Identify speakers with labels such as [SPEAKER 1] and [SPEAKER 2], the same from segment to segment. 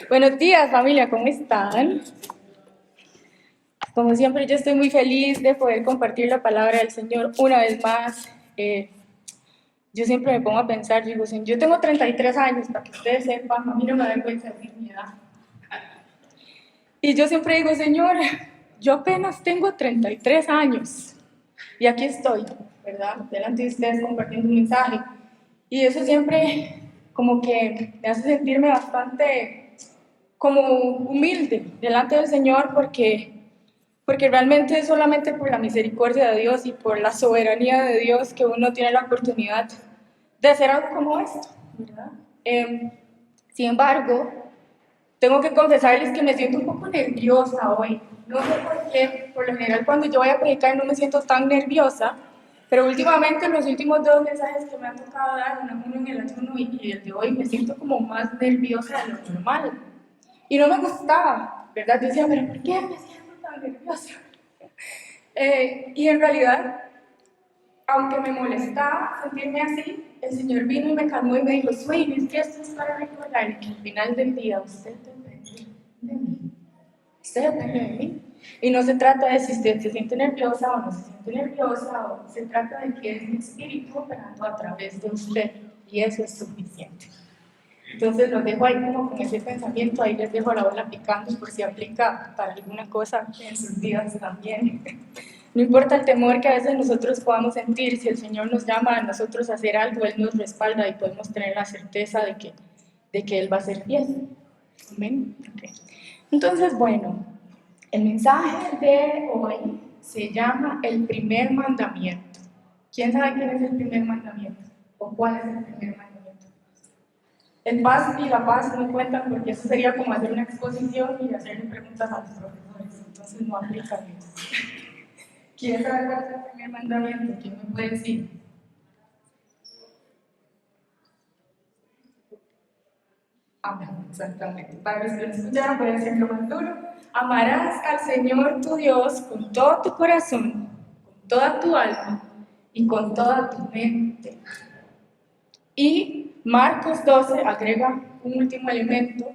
[SPEAKER 1] Buenos días, familia, ¿cómo están? Como siempre, yo estoy muy feliz de poder compartir la palabra del Señor una vez más. Yo siempre me pongo a pensar, digo, yo tengo 33 años, para que ustedes sepan, a mí no me da vergüenza decir mi edad. Y yo siempre digo, Señor, yo apenas tengo 33 años y aquí estoy, ¿verdad? Delante de ustedes compartiendo un mensaje. Y eso siempre como que me hace sentirme bastante como humilde delante del Señor porque realmente es solamente por la misericordia de Dios y por la soberanía de Dios que uno tiene la oportunidad de hacer algo como esto, ¿verdad? Sin embargo, tengo que confesarles que me siento un poco nerviosa hoy. No sé por qué, por lo general cuando yo voy a predicar no me siento tan nerviosa, pero últimamente en los últimos dos mensajes que me han tocado dar, uno en el ayuno y el de hoy, me siento como más nerviosa de lo normal. Y no me gustaba, ¿verdad? Yo decía, pero ¿por qué me siento tan nerviosa? Y en realidad, aunque me molestaba sentirme así, el Señor vino y me calmó y me dijo, Sway, es que esto es para recordar que al final del día usted depende de mí. Usted depende de mí. Y no se trata de si usted se siente nerviosa o no se siente nerviosa, o se trata de que es mi espíritu operando a través de usted. Y eso es suficiente. Entonces los dejo ahí como con ese pensamiento, ahí les dejo la bola picando por si aplica para alguna cosa en sus vidas también. No importa el temor que a veces nosotros podamos sentir, si el Señor nos llama a nosotros a hacer algo, Él nos respalda y podemos tener la certeza de que Él va a ser fiel. Amén. Okay. Entonces, bueno, el mensaje de hoy se llama el primer mandamiento. ¿Quién sabe quién es el primer mandamiento? ¿O cuál es el primer mandamiento? El paz y la paz no cuentan porque eso sería como hacer una exposición y hacerle preguntas a los profesores, entonces no aplica eso. ¿Quién sabe cuál es el primer mandamiento? ¿Quién me puede decir? Amén, exactamente. Para los que lo escucharon, voy a decirlo más duro. Amarás al Señor tu Dios con todo tu corazón, con toda tu alma y con toda tu mente. Y Marcos 12 agrega un último elemento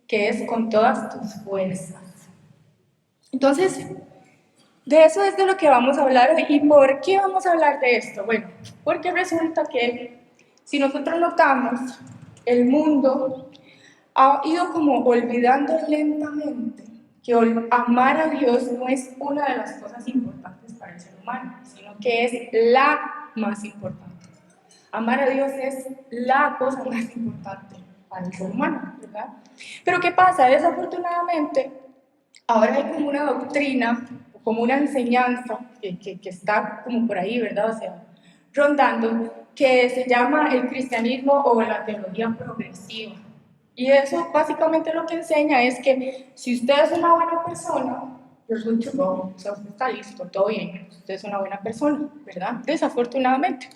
[SPEAKER 1] que es con todas tus fuerzas. Entonces, de eso es de lo que vamos a hablar hoy. ¿Y por qué vamos a hablar de esto? Bueno, porque resulta que si nosotros notamos, el mundo ha ido como olvidando lentamente que amar a Dios no es una de las cosas importantes para el ser humano, sino que es la más importante. Amar a Dios es la cosa más importante para el ser humano, ¿verdad? Pero ¿qué pasa? Desafortunadamente, ahora hay como una doctrina, como una enseñanza que está como por ahí, ¿verdad? O sea, rondando, que se llama el cristianismo o la teología progresiva. Y eso básicamente lo que enseña es que si usted es una buena persona, you're good to go, o sea, usted está listo, todo bien, usted es una buena persona, ¿verdad? Desafortunadamente.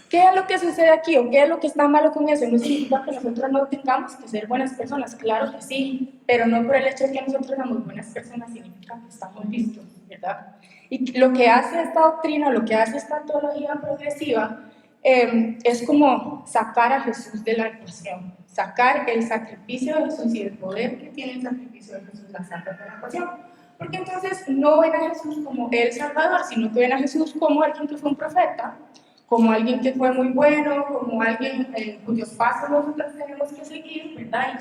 [SPEAKER 1] ¿Qué es lo que sucede aquí o qué es lo que está malo con eso? No significa que nosotros no tengamos que ser buenas personas, claro que sí, pero no por el hecho de que nosotros seamos buenas personas significa que estamos listos, ¿verdad? Y lo que hace esta doctrina, lo que hace esta teología progresiva, es como sacar a Jesús de la ecuación, sacar el sacrificio de Jesús y el poder que tiene el sacrificio de Jesús, la saca de la ecuación. Porque entonces no ven a Jesús como el Salvador, sino que ven a Jesús como alguien que fue un profeta, como alguien que fue muy bueno, como alguien cuyos pasos nosotros tenemos que seguir, ¿verdad?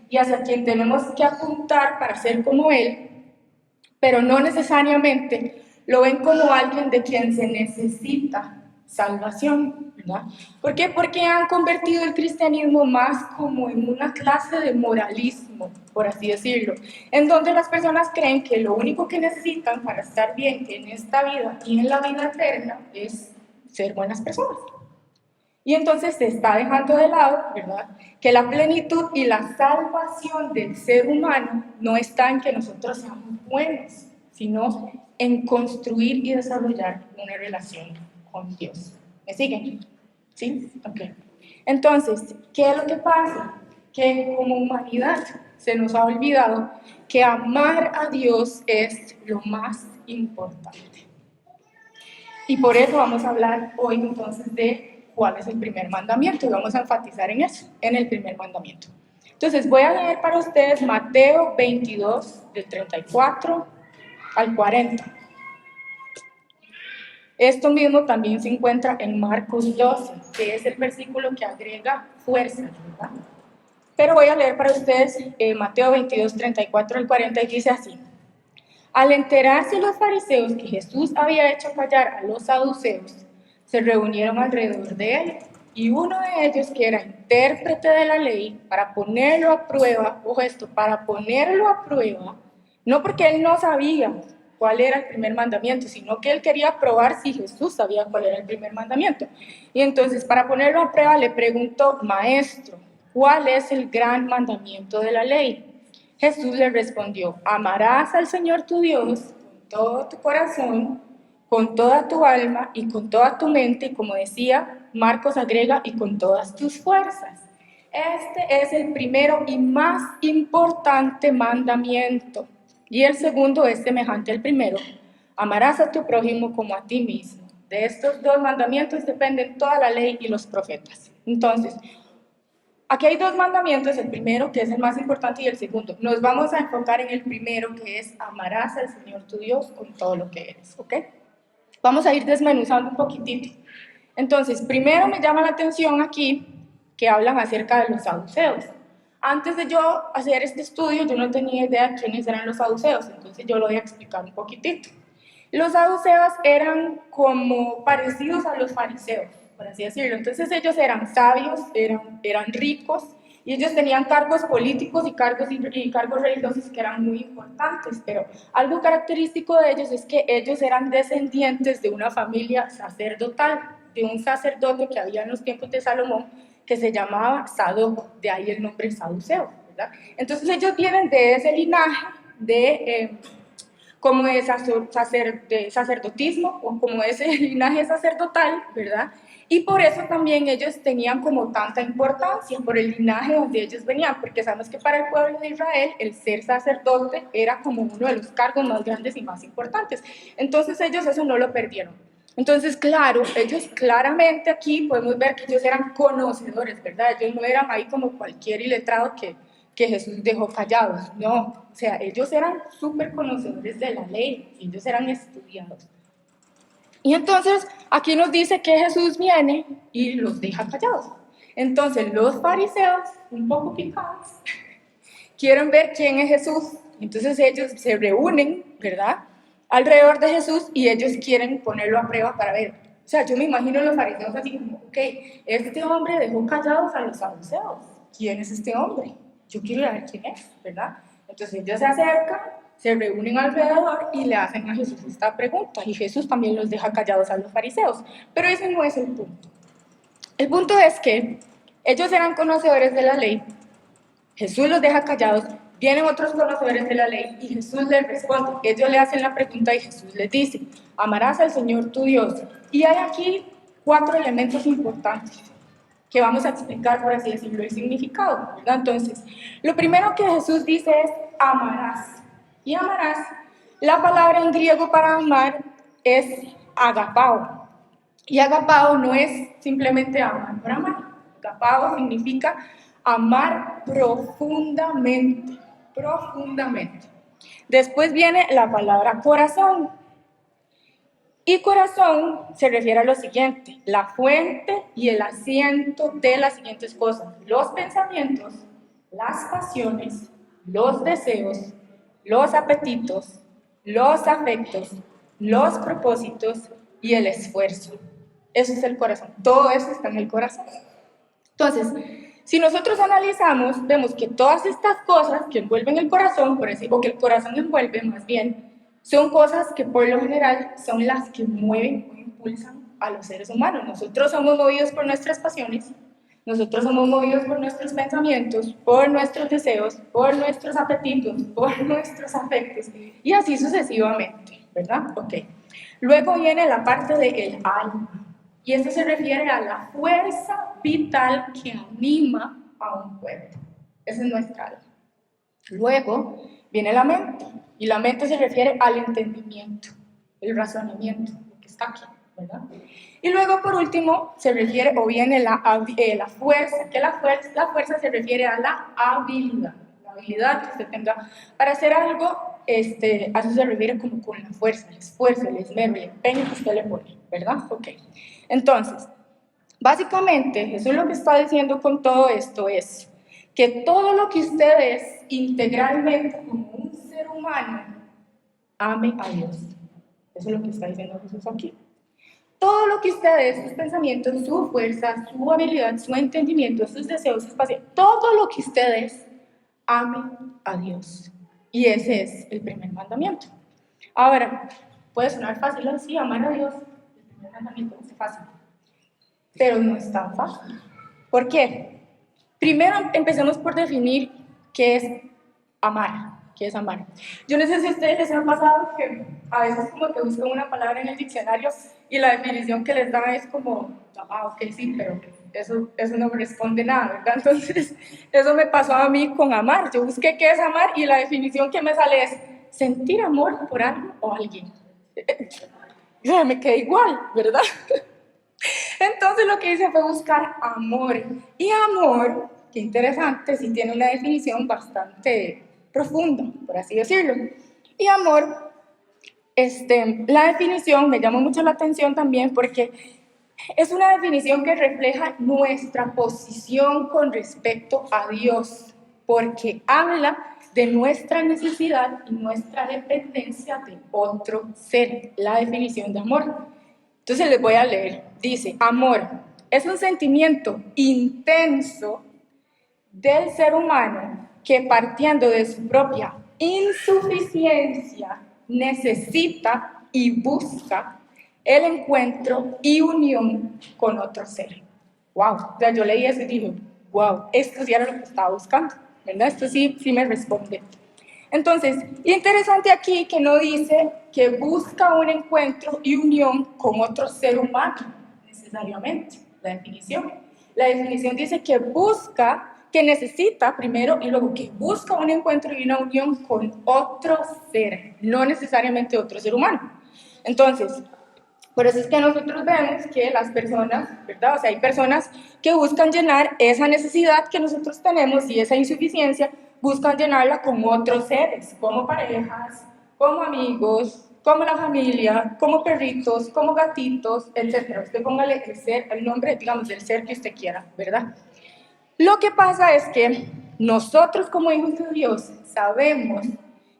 [SPEAKER 1] Y hacia quien tenemos que apuntar para ser como Él, pero no necesariamente lo ven como alguien de quien se necesita salvación, ¿verdad? ¿Por qué? Porque han convertido el cristianismo más como en una clase de moralismo, por así decirlo, en donde las personas creen que lo único que necesitan para estar bien en esta vida y en la vida eterna es ser buenas personas. Y entonces se está dejando de lado, ¿verdad?, que la plenitud y la salvación del ser humano no está en que nosotros seamos buenos, sino en construir y desarrollar una relación con Dios. ¿Me siguen? ¿Sí? Ok. Entonces, ¿qué es lo que pasa? Que como humanidad se nos ha olvidado que amar a Dios es lo más importante. Y por eso vamos a hablar hoy entonces de cuál es el primer mandamiento y vamos a enfatizar en eso, en el primer mandamiento. Entonces voy a leer para ustedes Mateo 22, del 34 al 40. Esto mismo también se encuentra en Marcos 12, que es el versículo que agrega fuerza, ¿verdad? Pero voy a leer para ustedes Mateo 22, 34 al 40 y dice así. Al enterarse los fariseos que Jesús había hecho callar a los saduceos, se reunieron alrededor de él, y uno de ellos, que era intérprete de la ley, para ponerlo a prueba, ojo esto, para ponerlo a prueba, no porque él no sabía cuál era el primer mandamiento, sino que él quería probar si Jesús sabía cuál era el primer mandamiento. Y entonces, para ponerlo a prueba, le preguntó, maestro, ¿cuál es el gran mandamiento de la ley? Jesús le respondió, amarás al Señor tu Dios con todo tu corazón, con toda tu alma y con toda tu mente, y como decía, Marcos agrega, y con todas tus fuerzas. Este es el primero y más importante mandamiento. Y el segundo es semejante al primero, amarás a tu prójimo como a ti mismo. De estos dos mandamientos dependen toda la ley y los profetas. Entonces, aquí hay dos mandamientos, el primero que es el más importante y el segundo. Nos vamos a enfocar en el primero, que es amarás al Señor tu Dios con todo lo que eres, ¿ok? Vamos a ir desmenuzando un poquitito. Entonces, primero me llama la atención aquí que hablan acerca de los saduceos. Antes de yo hacer este estudio, yo no tenía idea de quiénes eran los saduceos, entonces yo lo voy a explicar un poquitito. Los saduceos eran como parecidos a los fariseos, por así decirlo. Entonces ellos eran sabios, eran ricos, y ellos tenían cargos políticos y cargos religiosos que eran muy importantes, pero algo característico de ellos es que ellos eran descendientes de una familia sacerdotal, de un sacerdote que había en los tiempos de Salomón, que se llamaba Sadoc, de ahí el nombre saduceo, ¿verdad? Entonces ellos vienen de ese linaje como de sacerdotismo o como ese linaje sacerdotal, ¿verdad? Y por eso también ellos tenían como tanta importancia, por el linaje donde ellos venían, porque sabemos que para el pueblo de Israel el ser sacerdote era como uno de los cargos más grandes y más importantes. Entonces ellos eso no lo perdieron. Entonces, claro, ellos claramente aquí podemos ver que ellos eran conocedores, ¿verdad? Ellos no eran ahí como cualquier iletrado que Jesús dejó callados, no, o sea, ellos eran súper conocedores de la ley, ellos eran estudiados. Y entonces aquí nos dice que Jesús viene y los deja callados. Entonces los fariseos, un poco picados, quieren ver quién es Jesús. Entonces ellos se reúnen, ¿verdad?, alrededor de Jesús y ellos quieren ponerlo a prueba para ver. O sea, yo me imagino a los fariseos así como, ok, este hombre dejó callados a los saduceos. ¿Quién es este hombre? Yo quiero ver quién es, ¿verdad? Entonces ellos se acercan, se reúnen alrededor y le hacen a Jesús esta pregunta. Y Jesús también los deja callados a los fariseos. Pero ese no es el punto. El punto es que ellos eran conocedores de la ley, Jesús los deja callados, vienen otros conocedores de la ley y Jesús les responde. Ellos le hacen la pregunta y Jesús les dice, amarás al Señor tu Dios. Y hay aquí 4 elementos importantes que vamos a explicar, por así decirlo, el significado, ¿verdad? Entonces, lo primero que Jesús dice es amarás. Y amarás, la palabra en griego para amar es agapao. Y agapao no es simplemente amar por amar. Agapao significa amar profundamente, profundamente. Después viene la palabra corazón. Y corazón se refiere a lo siguiente, la fuente y el asiento de las siguientes cosas: los pensamientos, las pasiones, los deseos, los apetitos, los afectos, los propósitos y el esfuerzo. Eso es el corazón, todo eso está en el corazón. Entonces, si nosotros analizamos, vemos que todas estas cosas que envuelven el corazón, por decir, o que el corazón envuelve más bien, son cosas que por lo general son las que mueven o impulsan a los seres humanos. Nosotros somos movidos por nuestras pasiones, nosotros somos movidos por nuestros pensamientos, por nuestros deseos, por nuestros apetitos, por nuestros afectos, y así sucesivamente, ¿verdad? Ok. Luego viene la parte del alma. Y esto se refiere a la fuerza vital que anima a un pueblo. Esa es nuestra alma. Luego viene la mente. Y la mente se refiere al entendimiento, el razonamiento, lo que está aquí. ¿verdad? Y luego, por último, se refiere, o viene la fuerza, que la fuerza se refiere a la habilidad. La habilidad que usted tenga para hacer algo, a eso se refiere como con la fuerza, el esfuerzo, el esmero, el empeño que usted le pone, ¿verdad? Ok. Entonces, básicamente, Jesús lo que está diciendo con todo esto es que todo lo que usted es integralmente como un ser humano, ame a Dios. Eso es lo que está diciendo Jesús aquí. Todo lo que usted es, sus pensamientos, su fuerza, su habilidad, su entendimiento, sus deseos, sus pasiones, todo lo que usted es, ame a Dios. Y ese es el primer mandamiento. Ahora, puede sonar fácil así, amar a Dios. El primer mandamiento es fácil. Pero no es tan fácil. ¿Por qué? Primero empecemos por definir qué es amar. ¿Qué es amar? Yo no sé si a ustedes les ha pasado que a veces como que buscan una palabra en el diccionario y la definición que les dan es como, ok, sí, pero eso no me responde nada, ¿verdad? Entonces, eso me pasó a mí con amar. Yo busqué qué es amar y la definición que me sale es sentir amor por algo o alguien. Me quedé igual, ¿verdad? Entonces lo que hice fue buscar amor. Y amor, qué interesante, sí tiene una definición bastante profunda, por así decirlo. Y amor, la definición me llamó mucho la atención también porque es una definición que refleja nuestra posición con respecto a Dios, porque habla de nuestra necesidad y nuestra dependencia de otro ser, la definición de amor. Entonces les voy a leer. Dice, amor es un sentimiento intenso del ser humano que partiendo de su propia insuficiencia necesita y busca el encuentro y unión con otro ser. Wow, o sea, yo leí eso y dije, wow, esto sí era lo que estaba buscando, ¿verdad? Esto sí me responde. Entonces, interesante aquí que no dice que busca un encuentro y unión con otro ser humano, necesariamente, la definición. La definición dice que busca, que necesita primero y luego que busca un encuentro y una unión con otro ser, no necesariamente otro ser humano. Entonces, por eso es que nosotros vemos que las personas, ¿verdad? O sea, hay personas que buscan llenar esa necesidad que nosotros tenemos y esa insuficiencia, buscan llenarla con otros seres, como parejas, como amigos, como la familia, como perritos, como gatitos, etc. Usted póngale el nombre, digamos, del ser que usted quiera, ¿verdad? Lo que pasa es que nosotros como hijos de Dios sabemos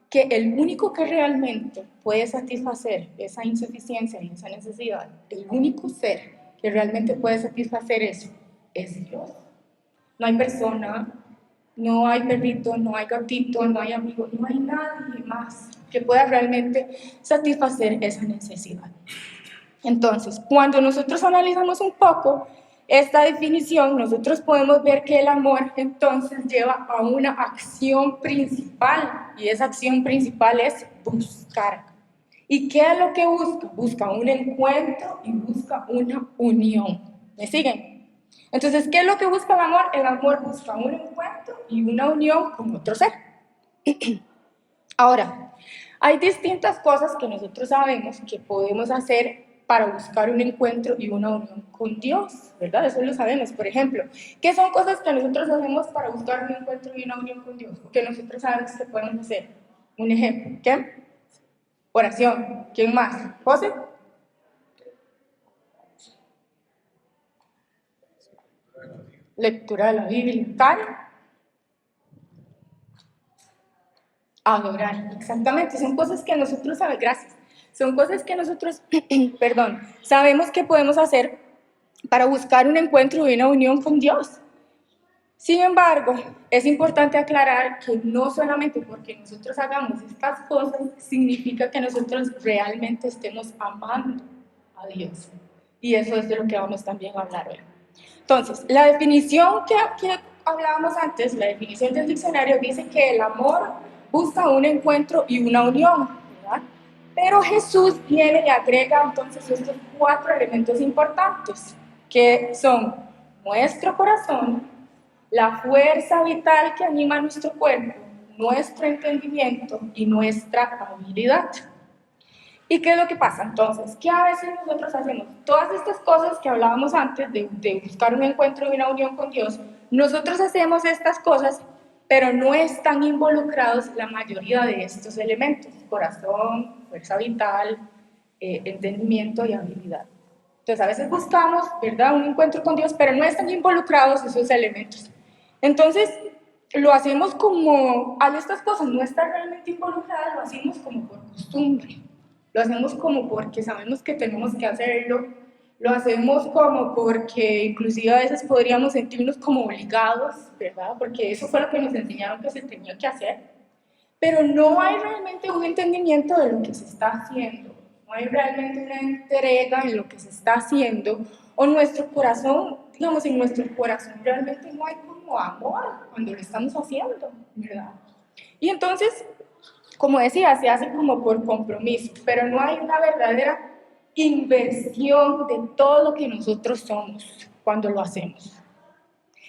[SPEAKER 1] que el único que realmente puede satisfacer esa insuficiencia y esa necesidad, el único ser que realmente puede satisfacer eso, es Dios. No hay persona, no hay perrito, no hay gatito, no hay amigo, no hay nadie más que pueda realmente satisfacer esa necesidad. Entonces, cuando nosotros analizamos un poco esta definición, nosotros podemos ver que el amor entonces lleva a una acción principal, y esa acción principal es buscar. ¿Y qué es lo que busca? Busca un encuentro y busca una unión. ¿Me siguen? Entonces, ¿qué es lo que busca el amor? El amor busca un encuentro y una unión con otro ser. Ahora, hay distintas cosas que nosotros sabemos que podemos hacer para buscar un encuentro y una unión con Dios, ¿verdad? Eso lo sabemos. Por ejemplo, ¿qué son cosas que nosotros hacemos para buscar un encuentro y una unión con Dios? Que nosotros sabemos que podemos hacer. Un ejemplo, ¿qué? Oración. ¿Quién más? ¿José? Lectura de la Biblia. ¿Karen? Adorar, exactamente, son cosas que nosotros sabemos, gracias, son cosas que nosotros, perdón, sabemos que podemos hacer para buscar un encuentro y una unión con Dios. Sin embargo, es importante aclarar que no solamente porque nosotros hagamos estas cosas significa que nosotros realmente estemos amando a Dios. Y eso es de lo que vamos también a hablar hoy. Entonces, la definición que hablábamos antes, la definición del diccionario dice que el amor busca un encuentro y una unión, ¿verdad? Pero Jesús viene y agrega entonces estos 4 elementos importantes, que son nuestro corazón, la fuerza vital que anima nuestro cuerpo, nuestro entendimiento y nuestra habilidad. ¿Y qué es lo que pasa entonces? ¿Qué a veces nosotros hacemos? Todas estas cosas que hablábamos antes de buscar un encuentro y una unión con Dios, nosotros hacemos estas cosas, pero no están involucrados la mayoría de estos elementos: corazón, fuerza vital, entendimiento y habilidad. Entonces a veces buscamos, ¿verdad?, un encuentro con Dios, pero no están involucrados esos elementos. Entonces lo hacemos como, al estas cosas no están realmente involucradas, lo hacemos como por costumbre. Lo hacemos como porque sabemos que tenemos que hacerlo, lo hacemos como porque inclusive a veces podríamos sentirnos como obligados, ¿verdad? Porque eso fue lo que nos enseñaron que se tenía que hacer. Pero no hay realmente un entendimiento de lo que se está haciendo, no hay realmente una entrega en lo que se está haciendo, o nuestro corazón, digamos, en nuestro corazón realmente no hay como amor cuando lo estamos haciendo, ¿verdad? Y entonces, como decía, se hace como por compromiso, pero no hay una verdadera inversión de todo lo que nosotros somos cuando lo hacemos.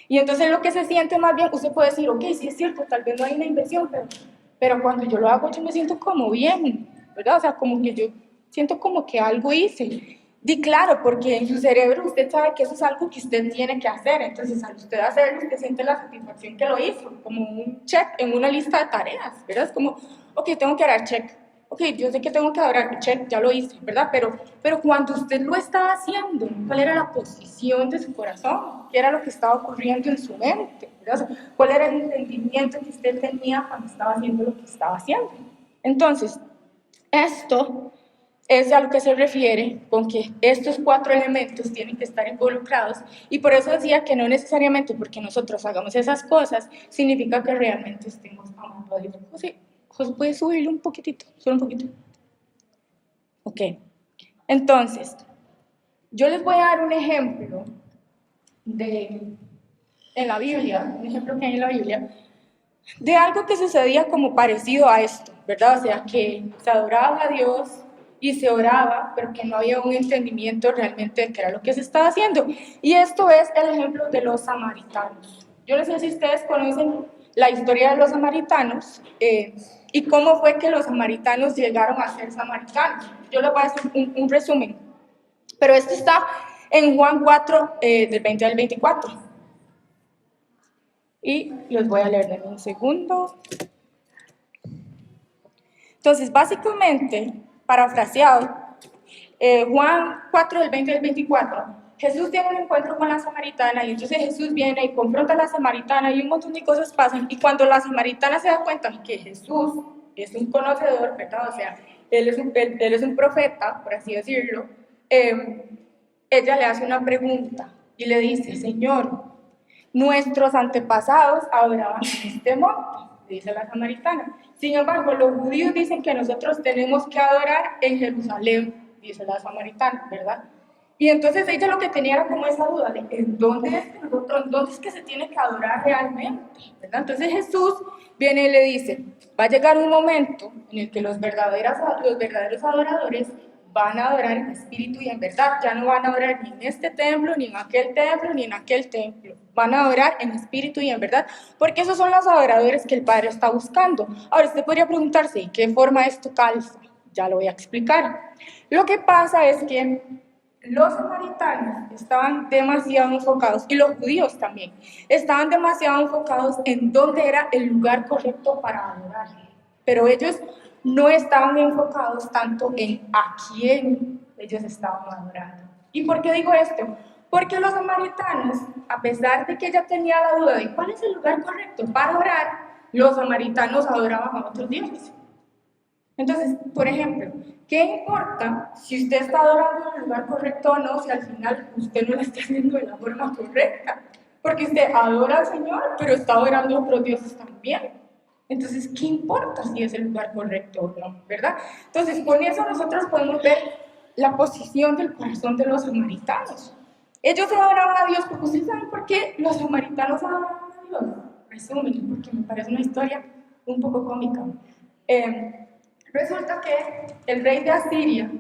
[SPEAKER 1] Y entonces lo que se siente más bien, usted puede decir, ok, sí es cierto, tal vez no hay una inversión, pero cuando yo lo hago yo me siento como bien, ¿verdad? O sea, como que yo siento como que algo hice. Di claro, porque en su cerebro usted sabe que eso es algo que usted tiene que hacer, entonces al usted hacerlo, usted siente la satisfacción que lo hizo, como un check en una lista de tareas, ¿verdad? Es como, ok, tengo que dar check, ok, yo sé que tengo que dar check, ya lo hice, ¿verdad? Pero cuando usted lo estaba haciendo, ¿cuál era la posición de su corazón? ¿Qué era lo que estaba ocurriendo en su mente? ¿Verdad? O sea, ¿cuál era el entendimiento que usted tenía cuando estaba haciendo lo que estaba haciendo? Entonces, esto es a lo que se refiere con que estos 4 elementos tienen que estar involucrados, y por eso decía que no necesariamente porque nosotros hagamos esas cosas significa que realmente estemos amando a Dios. José, ¿puedes subirlo un poquitito? Solo un poquito. Ok. Entonces, yo les voy a dar un ejemplo en la Biblia, un ejemplo que hay en la Biblia, de algo que sucedía como parecido a esto, ¿verdad? O sea, que se adoraba a Dios y se oraba, pero que no había un entendimiento realmente de qué era lo que se estaba haciendo. Y esto es el ejemplo de los samaritanos. Yo no sé si ustedes conocen la historia de los samaritanos y cómo fue que los samaritanos llegaron a ser samaritanos. Yo les voy a hacer un resumen, pero esto está en Juan 4, del 20 al 24. Y los voy a leer en un segundo. Entonces, básicamente, parafraseado, Juan 4, del 20 al 24, Jesús tiene un encuentro con la samaritana y entonces Jesús viene y confronta a la samaritana y un montón de cosas pasan, y cuando la samaritana se da cuenta que Jesús es un conocedor, ¿verdad? O sea, él es un profeta, por así decirlo, ella le hace una pregunta y le dice, Señor, nuestros antepasados adoraban en este monte, dice la samaritana. Sin embargo, los judíos dicen que nosotros tenemos que adorar en Jerusalén, dice la samaritana, ¿verdad? Y entonces ella lo que tenía era como esa duda de ¿en dónde es que dónde es que se tiene que adorar realmente? ¿Verdad? Entonces Jesús viene y le dice, va a llegar un momento en el que los verdaderos adoradores van a adorar en espíritu y en verdad, ya no van a adorar ni en este templo, ni en aquel templo, ni en aquel templo, van a adorar en espíritu y en verdad, porque esos son los adoradores que el Padre está buscando. Ahora, usted podría preguntarse, ¿y qué forma esto calza? Ya lo voy a explicar. Lo que pasa es que los samaritanos estaban demasiado enfocados, y los judíos también, estaban demasiado enfocados en dónde era el lugar correcto para adorar, pero ellos no estaban enfocados tanto en a quién ellos estaban adorando. ¿Y por qué digo esto? Porque los samaritanos, a pesar de que ella tenía la duda de cuál es el lugar correcto para orar, los samaritanos adoraban a otros dioses. Entonces, por ejemplo, ¿qué importa si usted está adorando en el lugar correcto o no, si al final usted no lo está haciendo de la forma correcta? Porque usted adora al Señor, pero está adorando a otros dioses también. Entonces, ¿qué importa si es el lugar correcto o no? ¿Verdad? Entonces, con eso nosotros podemos ver la posición del corazón de los samaritanos. Ellos adoraban a Dios, porque ustedes saben por qué los samaritanos adoraban a Dios. Resumen, porque me parece una historia un poco cómica. Resulta que el rey de Asiria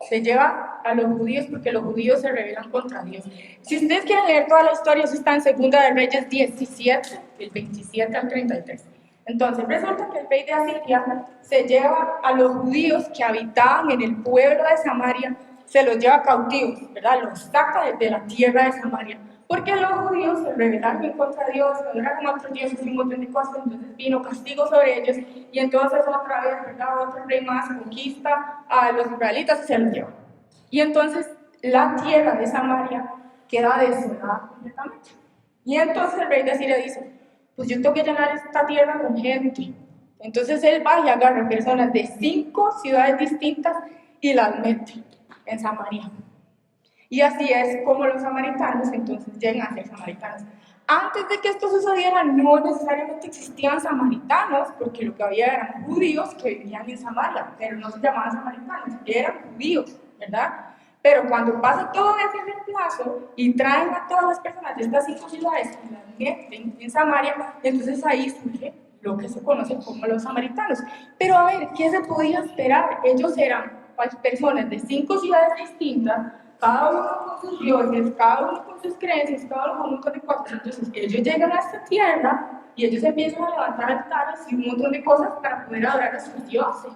[SPEAKER 1] se lleva a los judíos porque los judíos se rebelan contra Dios. Si ustedes quieren leer toda la historia, eso está en Segunda de Reyes 17, del 27 al 33. Entonces resulta que el rey de Asiria se lleva a los judíos que habitaban en el pueblo de Samaria, se los lleva cautivos, ¿verdad? Los saca de la tierra de Samaria, porque los judíos se rebelaron en contra de Dios, adoraron a otros dioses y un montón de cosas, entonces vino castigo sobre ellos, y entonces otra vez, ¿verdad? Otro rey más conquista a los israelitas y se los lleva. Y entonces la tierra de Samaria queda desolada completamente. Y entonces el rey de Asiria dice, pues yo tengo que llenar esta tierra con gente. Entonces él va y agarra personas de 5 ciudades distintas y las mete en Samaria. Y así es como los samaritanos entonces llegan a ser samaritanos. Antes de que esto sucediera, no necesariamente existían samaritanos, porque lo que había eran judíos que vivían en Samaria, pero no se llamaban samaritanos, eran judíos, ¿verdad? Pero cuando pasa todo ese reemplazo y traen a todas las personas de estas 5 ciudades y las meten en Samaria, entonces ahí surge lo que se conoce como los samaritanos. Pero a ver, ¿qué se podía esperar? Ellos eran personas de 5 ciudades distintas, cada uno con sus dioses, cada uno con sus creencias, cada uno con un montón de cosas. Entonces ellos llegan a esta tierra y ellos empiezan a levantar altares y un montón de cosas para poder adorar a sus dioses.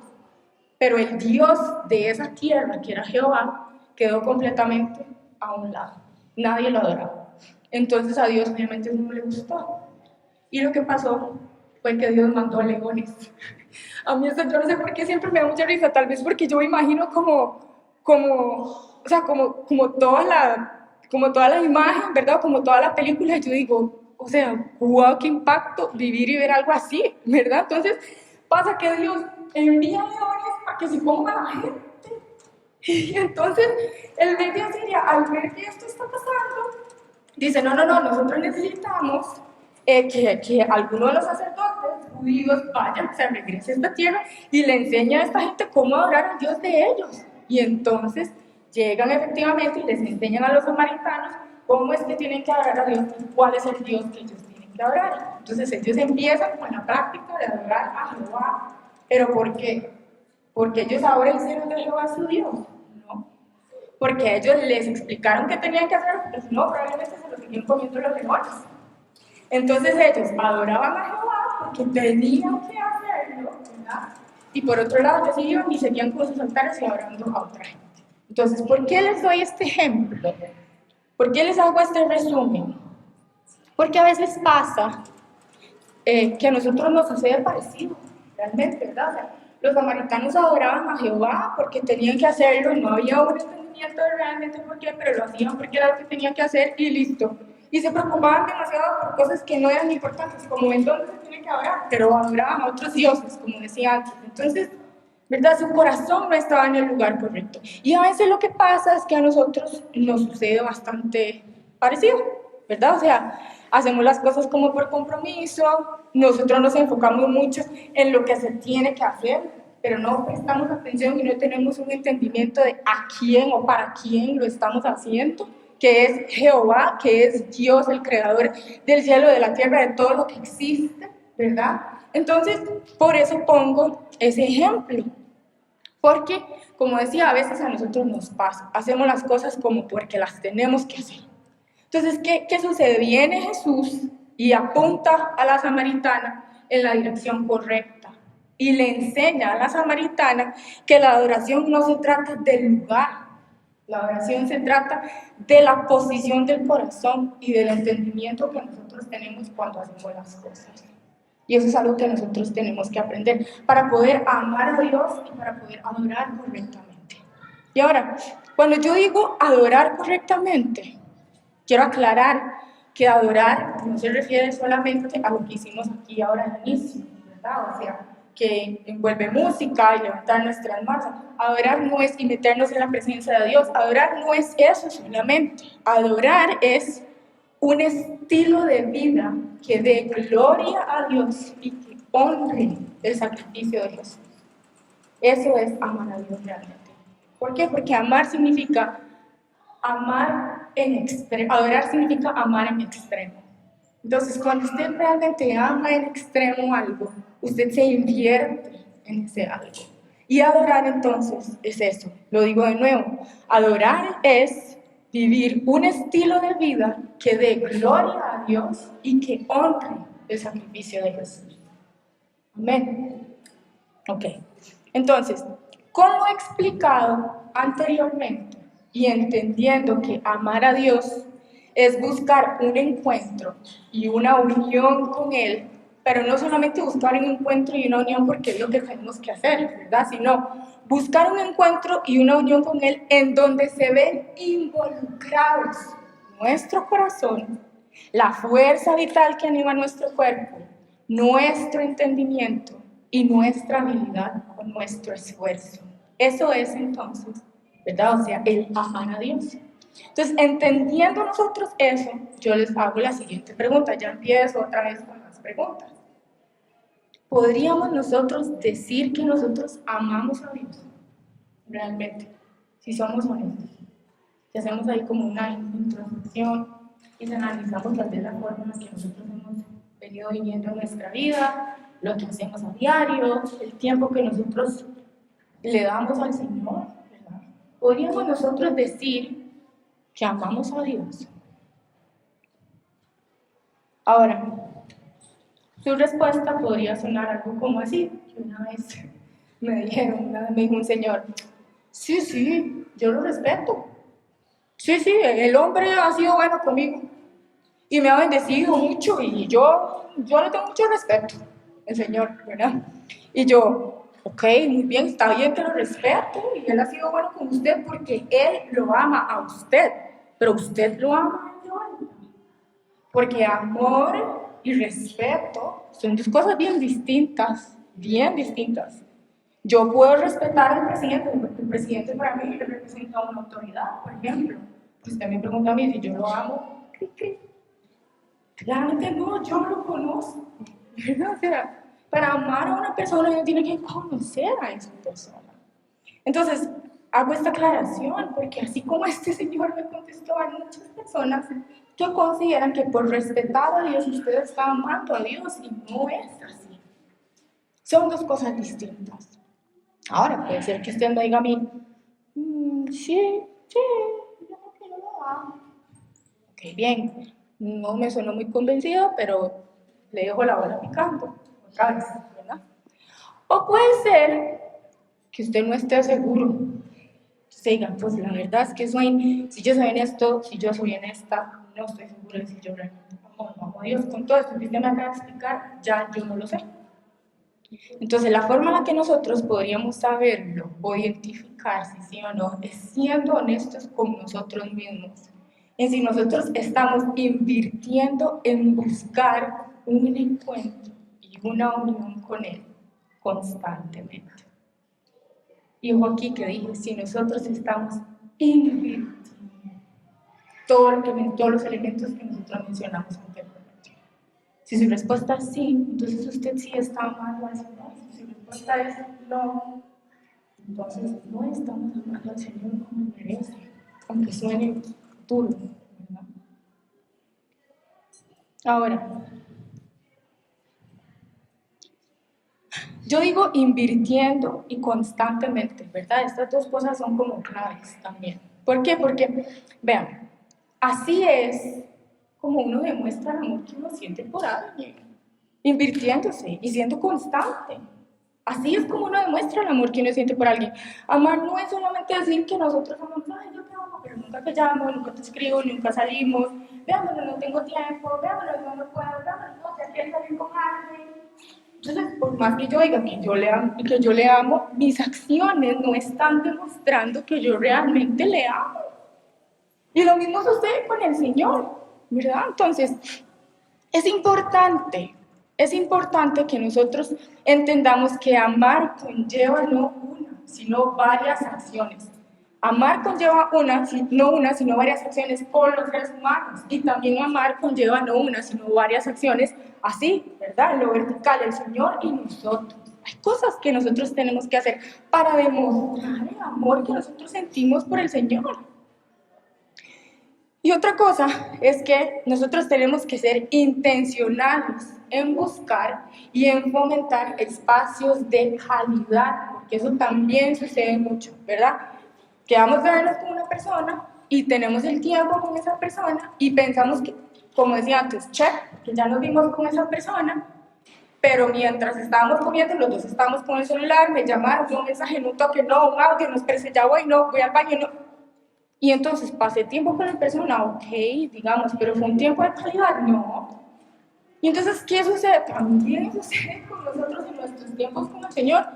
[SPEAKER 1] Pero el Dios de esa tierra, que era Jehová, quedó completamente a un lado. Nadie lo adoraba. Entonces a Dios obviamente no le gustó. Y lo que pasó fue que Dios mandó leones. A mí esto yo no sé por qué siempre me da mucha risa, tal vez porque yo me imagino como toda la imagen, ¿verdad? Como toda la película, yo digo, o sea, wow, qué impacto vivir y ver algo así, ¿verdad? Entonces pasa que Dios envía leones para que se pongan a la gente. Y entonces el rey de Asiria, al ver que esto está pasando, dice, no, nosotros necesitamos que alguno de los sacerdotes judíos vaya, se regrese a esta tierra y le enseñe a esta gente cómo adorar al Dios de ellos. Y entonces llegan efectivamente y les enseñan a los samaritanos cómo es que tienen que adorar a Dios y cuál es el Dios que ellos tienen que adorar. Entonces ellos empiezan con la práctica de adorar a Jehová. ¿Pero por qué? Porque ellos ahora hicieron de Jehová su Dios, ¿no? Porque ellos les explicaron qué tenían que hacer, porque si no, probablemente se lo seguían comiendo los leones. Entonces ellos adoraban a Jehová porque tenían que hacerlo, ¿verdad? Y por otro lado, ellos iban y seguían con sus altares y adorando a otra gente. Entonces, ¿por qué les doy este ejemplo? ¿Por qué les hago este resumen? Porque a veces pasa que a nosotros nos sucede parecido, realmente, ¿verdad? O sea, los samaritanos adoraban a Jehová porque tenían que hacerlo, no había un entendimiento de realmente por qué, pero lo hacían porque era lo que tenían que hacer y listo. Y se preocupaban demasiado por cosas que no eran importantes, como en dónde se tiene que adorar, pero adoraban a otros dioses, como decía antes. Entonces, ¿verdad? Su corazón no estaba en el lugar correcto. Y a veces lo que pasa es que a nosotros nos sucede bastante parecido, ¿verdad? O sea, hacemos las cosas como por compromiso, nosotros nos enfocamos mucho en lo que se tiene que hacer, pero no prestamos atención y no tenemos un entendimiento de a quién o para quién lo estamos haciendo, que es Jehová, que es Dios, el creador del cielo, de la tierra, de todo lo que existe, ¿verdad? Entonces, por eso pongo ese ejemplo. Porque, como decía, a veces a nosotros nos pasa, hacemos las cosas como porque las tenemos que hacer. Entonces, ¿qué sucede? Viene Jesús y apunta a la samaritana en la dirección correcta y le enseña a la samaritana que la adoración no se trata del lugar, la adoración se trata de la posición del corazón y del entendimiento que nosotros tenemos cuando hacemos las cosas. Y eso es algo que nosotros tenemos que aprender para poder amar a Dios y para poder adorar correctamente. Y ahora, cuando yo digo adorar correctamente, quiero aclarar que adorar no se refiere solamente a lo que hicimos aquí ahora al inicio, ¿verdad? O sea, que envuelve música y levantar nuestras manos. Adorar no es meternos en la presencia de Dios. Adorar no es eso solamente. Adorar es un estilo de vida que dé gloria a Dios y que honre el sacrificio de Jesús. Eso es amar a Dios realmente. ¿Por qué? Porque amar significa amar en extremo, adorar significa amar en extremo. Entonces, cuando usted realmente ama en extremo algo, usted se invierte en ese algo. Y adorar entonces es eso, lo digo de nuevo, adorar es vivir un estilo de vida que dé gloria a Dios y que honre el sacrificio de Jesús. Amén. Ok. Entonces, como he explicado anteriormente y entendiendo que amar a Dios es buscar un encuentro y una unión con Él, pero no solamente buscar un encuentro y una unión porque es lo que tenemos que hacer, ¿verdad? Sino buscar un encuentro y una unión con Él en donde se ven involucrados nuestro corazón, la fuerza vital que anima nuestro cuerpo, nuestro entendimiento y nuestra habilidad con nuestro esfuerzo. Eso es entonces, ¿verdad? O sea, el amar a Dios. Entonces, entendiendo nosotros eso, yo les hago la siguiente pregunta. Ya empiezo otra vez con las preguntas. ¿Podríamos nosotros decir que nosotros amamos a Dios? Realmente, si somos honestos. Si hacemos ahí como una introspección y si analizamos tal vez la forma en la que nosotros hemos venido viviendo en nuestra vida, lo que hacemos a diario, el tiempo que nosotros le damos al Señor, ¿verdad? ¿Podríamos nosotros decir que amamos a Dios? Ahora, su respuesta podría sonar algo como así. Una vez me dijo un señor, sí, yo lo respeto. Sí, el hombre ha sido bueno conmigo y me ha bendecido mucho y yo le tengo mucho respeto, el Señor, ¿verdad? Y yo, ok, muy bien, está bien que lo respeto y Él ha sido bueno con usted porque Él lo ama a usted, pero usted lo ama a Él, porque amor y respeto son dos cosas bien distintas, bien distintas. Yo puedo respetar al presidente, porque el presidente para mí representa una autoridad, por ejemplo. Usted me pregunta a mí si yo lo amo. Claramente no, yo lo conozco. ¿Verdad? O sea, para amar a una persona uno tiene que conocer a esa persona. Entonces, hago esta aclaración porque así como este señor me contestó, hay muchas personas que consideran que por respetar a Dios usted está amando a Dios y no es así. Son dos cosas distintas. Ahora, puede ser que usted me diga a mí, sí, yo creo que yo lo amo. Ok, bien, no me sonó muy convencido, pero le dejo la bola picando, otra vez, ¿verdad? O puede ser que usted no esté seguro. Usted diga, pues la verdad es que si yo soy honesto, si yo soy honesta, no estoy segura de si yo realmente amo a Dios. Con todo esto que usted me acaba de explicar, ya yo no lo sé. Entonces, la forma en la que nosotros podríamos saberlo o identificar si sí o no es siendo honestos con nosotros mismos. En si nosotros estamos invirtiendo en buscar un encuentro y una unión con Él constantemente. Y ojo aquí que dije, si nosotros estamos invirtiendo todos los elementos que nosotros mencionamos anteriormente. Si su respuesta es sí, entonces usted sí está amando al Señor. Si su respuesta es no, entonces no estamos amando al Señor como merece, aunque suene duro, ¿verdad? Ahora, yo digo invirtiendo y constantemente, ¿verdad? Estas dos cosas son como claves también. ¿Por qué? Porque, vean, así es como uno demuestra el amor que uno siente por alguien, invirtiéndose y siendo constante. Así es como uno demuestra el amor que uno siente por alguien. Amar no es solamente decir que nosotros amamos, ay, yo te amo, pero nunca te llamo, nunca te escribo, nunca salimos, veámonos, no tengo tiempo, veámonos, no puedo, veámonos, no, ya quiero salir con alguien. Entonces, por más que yo diga que yo le amo, mis acciones no están demostrando que yo realmente le amo. Y lo mismo sucede con el Señor, ¿verdad? Entonces, es importante que nosotros entendamos que amar conlleva no una, sino varias acciones. Amar conlleva no una, sino varias acciones con los seres humanos. Y también amar conlleva no una, sino varias acciones así, ¿verdad? En lo vertical, el Señor y nosotros. Hay cosas que nosotros tenemos que hacer para demostrar el amor que nosotros sentimos por el Señor. Y otra cosa es que nosotros tenemos que ser intencionales en buscar y en fomentar espacios de calidad, porque eso también sucede mucho, ¿verdad? Quedamos de vernos con una persona y tenemos el tiempo con esa persona y pensamos que, como decía antes, check, que ya nos vimos con esa persona, pero mientras estábamos comiendo, los dos estábamos con el celular, me llamaron, un mensaje, no toque, no, un audio, no espérese, ya voy, no, voy al baño, no. Y entonces pasé tiempo con la persona, ok, digamos, pero fue un tiempo de calidad, no. Y entonces, ¿qué sucede? También sucede con nosotros en nuestros tiempos con el Señor.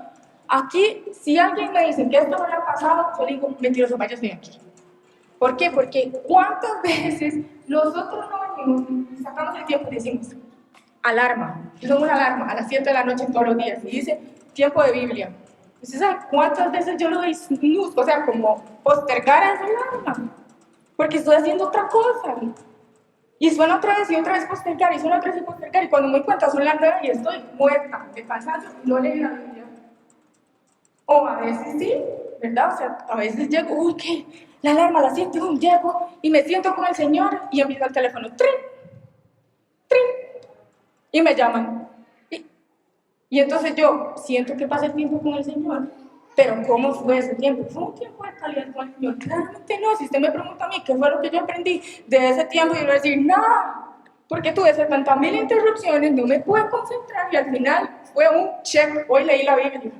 [SPEAKER 1] Aquí, si alguien me dice que esto no le ha pasado, yo digo, mentiroso, vaya, estoy aquí. ¿Por qué? Porque ¿cuántas veces nosotros no venimos y sacamos el tiempo y decimos, alarma, yo tengo una alarma a las 7 de la noche todos los días y dice, tiempo de Biblia. ¿Usted sabe cuántas veces yo lo doy snooze? O sea, como postergar esa alarma, porque estoy haciendo otra cosa. Y suena otra vez y otra vez postergar, y suena otra vez y postergar, y cuando me doy cuenta son las 9 y estoy muerta de cansancio y no leí la Biblia. O a veces sí, ¿verdad? O sea, a veces llego, uy, ¿qué? La alarma a las 7, llego y me siento con el Señor y empieza el teléfono, ¡trin! ¡Trin! Y me llaman. Y entonces yo siento que pasa el tiempo con el Señor, pero ¿cómo fue ese tiempo? ¿Fue un tiempo de calidad con el Señor? Claramente no. Si usted me pregunta a mí qué fue lo que yo aprendí de ese tiempo, yo le voy a decir, nada, porque tuve 70,000 interrupciones, no me pude concentrar y al final fue un check, hoy leí la Biblia,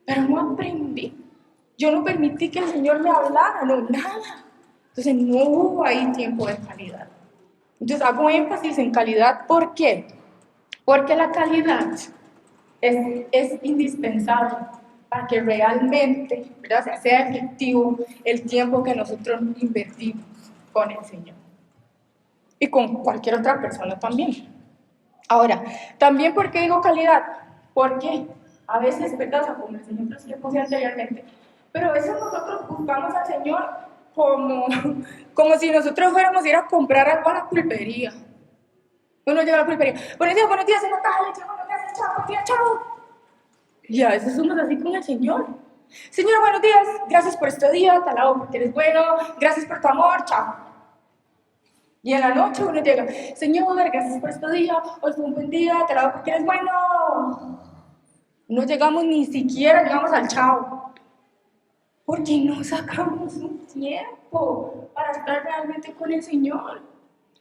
[SPEAKER 1] pero no aprendí. Yo no permití que el Señor me hablara, no, nada. Entonces no hubo ahí tiempo de calidad. Entonces hago énfasis en calidad, ¿por qué? Porque la calidad es indispensable para que realmente, ¿verdad?, sea efectivo el tiempo que nosotros invertimos con el Señor y con cualquier otra persona también. Ahora, también, ¿por qué digo calidad? Porque a veces, ¿verdad?, o sea, como el Señor nos puse anteriormente, pero a veces nosotros buscamos al Señor como si nosotros fuéramos a ir a comprar algo a la pulpería. Uno llega a la pulpería, buenos días, en la caja de leche, buenos días, chao, buenos días, chao. Y a veces somos así con el Señor. Señor, buenos días, gracias por este día, te alabo porque eres bueno, gracias por tu amor, chao. Y en la noche uno llega, Señor, gracias por este día, hoy fue un buen día, te alabo porque eres bueno. No llegamos ni siquiera, llegamos al chao. Porque no sacamos un tiempo para estar realmente con el Señor.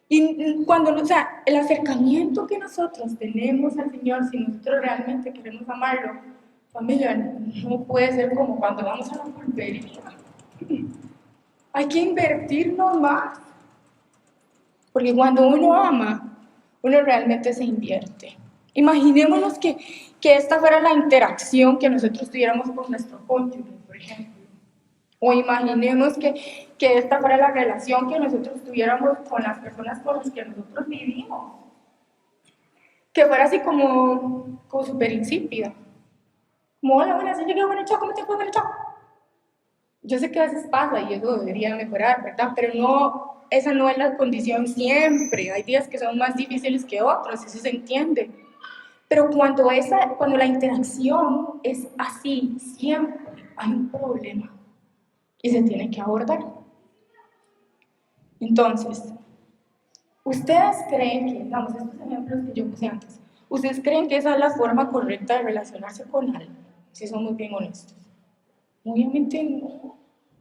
[SPEAKER 1] Y cuando, o sea, el acercamiento que nosotros tenemos al Señor, si nosotros realmente queremos amarlo, familia, no puede ser como cuando vamos a la pulpería. Hay que invertirnos más. Porque cuando uno ama, uno realmente se invierte. Imaginémonos que esta fuera la interacción que nosotros tuviéramos con nuestro cónyuge, por ejemplo. O imaginemos que esta fuera la relación que nosotros tuviéramos con las personas con las que nosotros vivimos. Que fuera así como súper insípida. Como, hola, buenas, llegué, bueno, chao, ¿cómo te fue? Bueno, chao. Yo sé que a veces pasa y eso debería mejorar, ¿verdad? Pero no, esa no es la condición siempre. Hay días que son más difíciles que otros, eso se entiende. Pero cuando la interacción es así, siempre hay un problema y se tiene que abordar. Entonces, ¿ustedes creen que, digamos, estos ejemplos que yo puse antes, ¿ustedes creen que esa es la forma correcta de relacionarse con alguien? Si somos bien honestos. Obviamente no.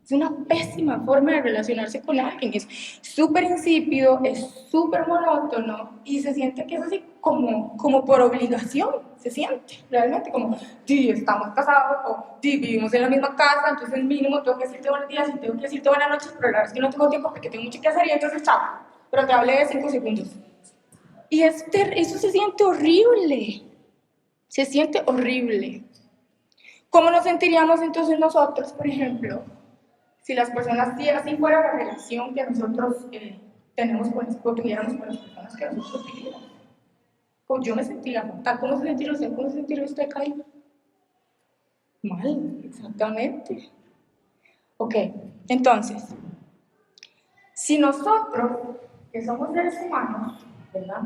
[SPEAKER 1] Es una pésima forma de relacionarse con alguien. Es súper insípido, es súper monótono y se siente que es así como por obligación. Se siente realmente como, sí, estamos casados o sí, vivimos en la misma casa, entonces mínimo tengo que decirte buenos días y tengo que decirte buenas noches, pero la verdad es que no tengo tiempo porque tengo mucho que hacer y entonces chao. Pero te hablé de 5 segundos. Y eso se siente horrible. Se siente horrible. ¿Cómo nos sentiríamos entonces nosotros, por ejemplo, si las personas, si así fuera la relación que nosotros tenemos o tuviéramos con las personas que nosotros vivimos? Pues yo me sentiría fatal. ¿Cómo se sentiría usted? ¿Cómo se sentiría usted, Kai? Mal, exactamente. Ok, entonces, si nosotros, que somos seres humanos, ¿verdad?,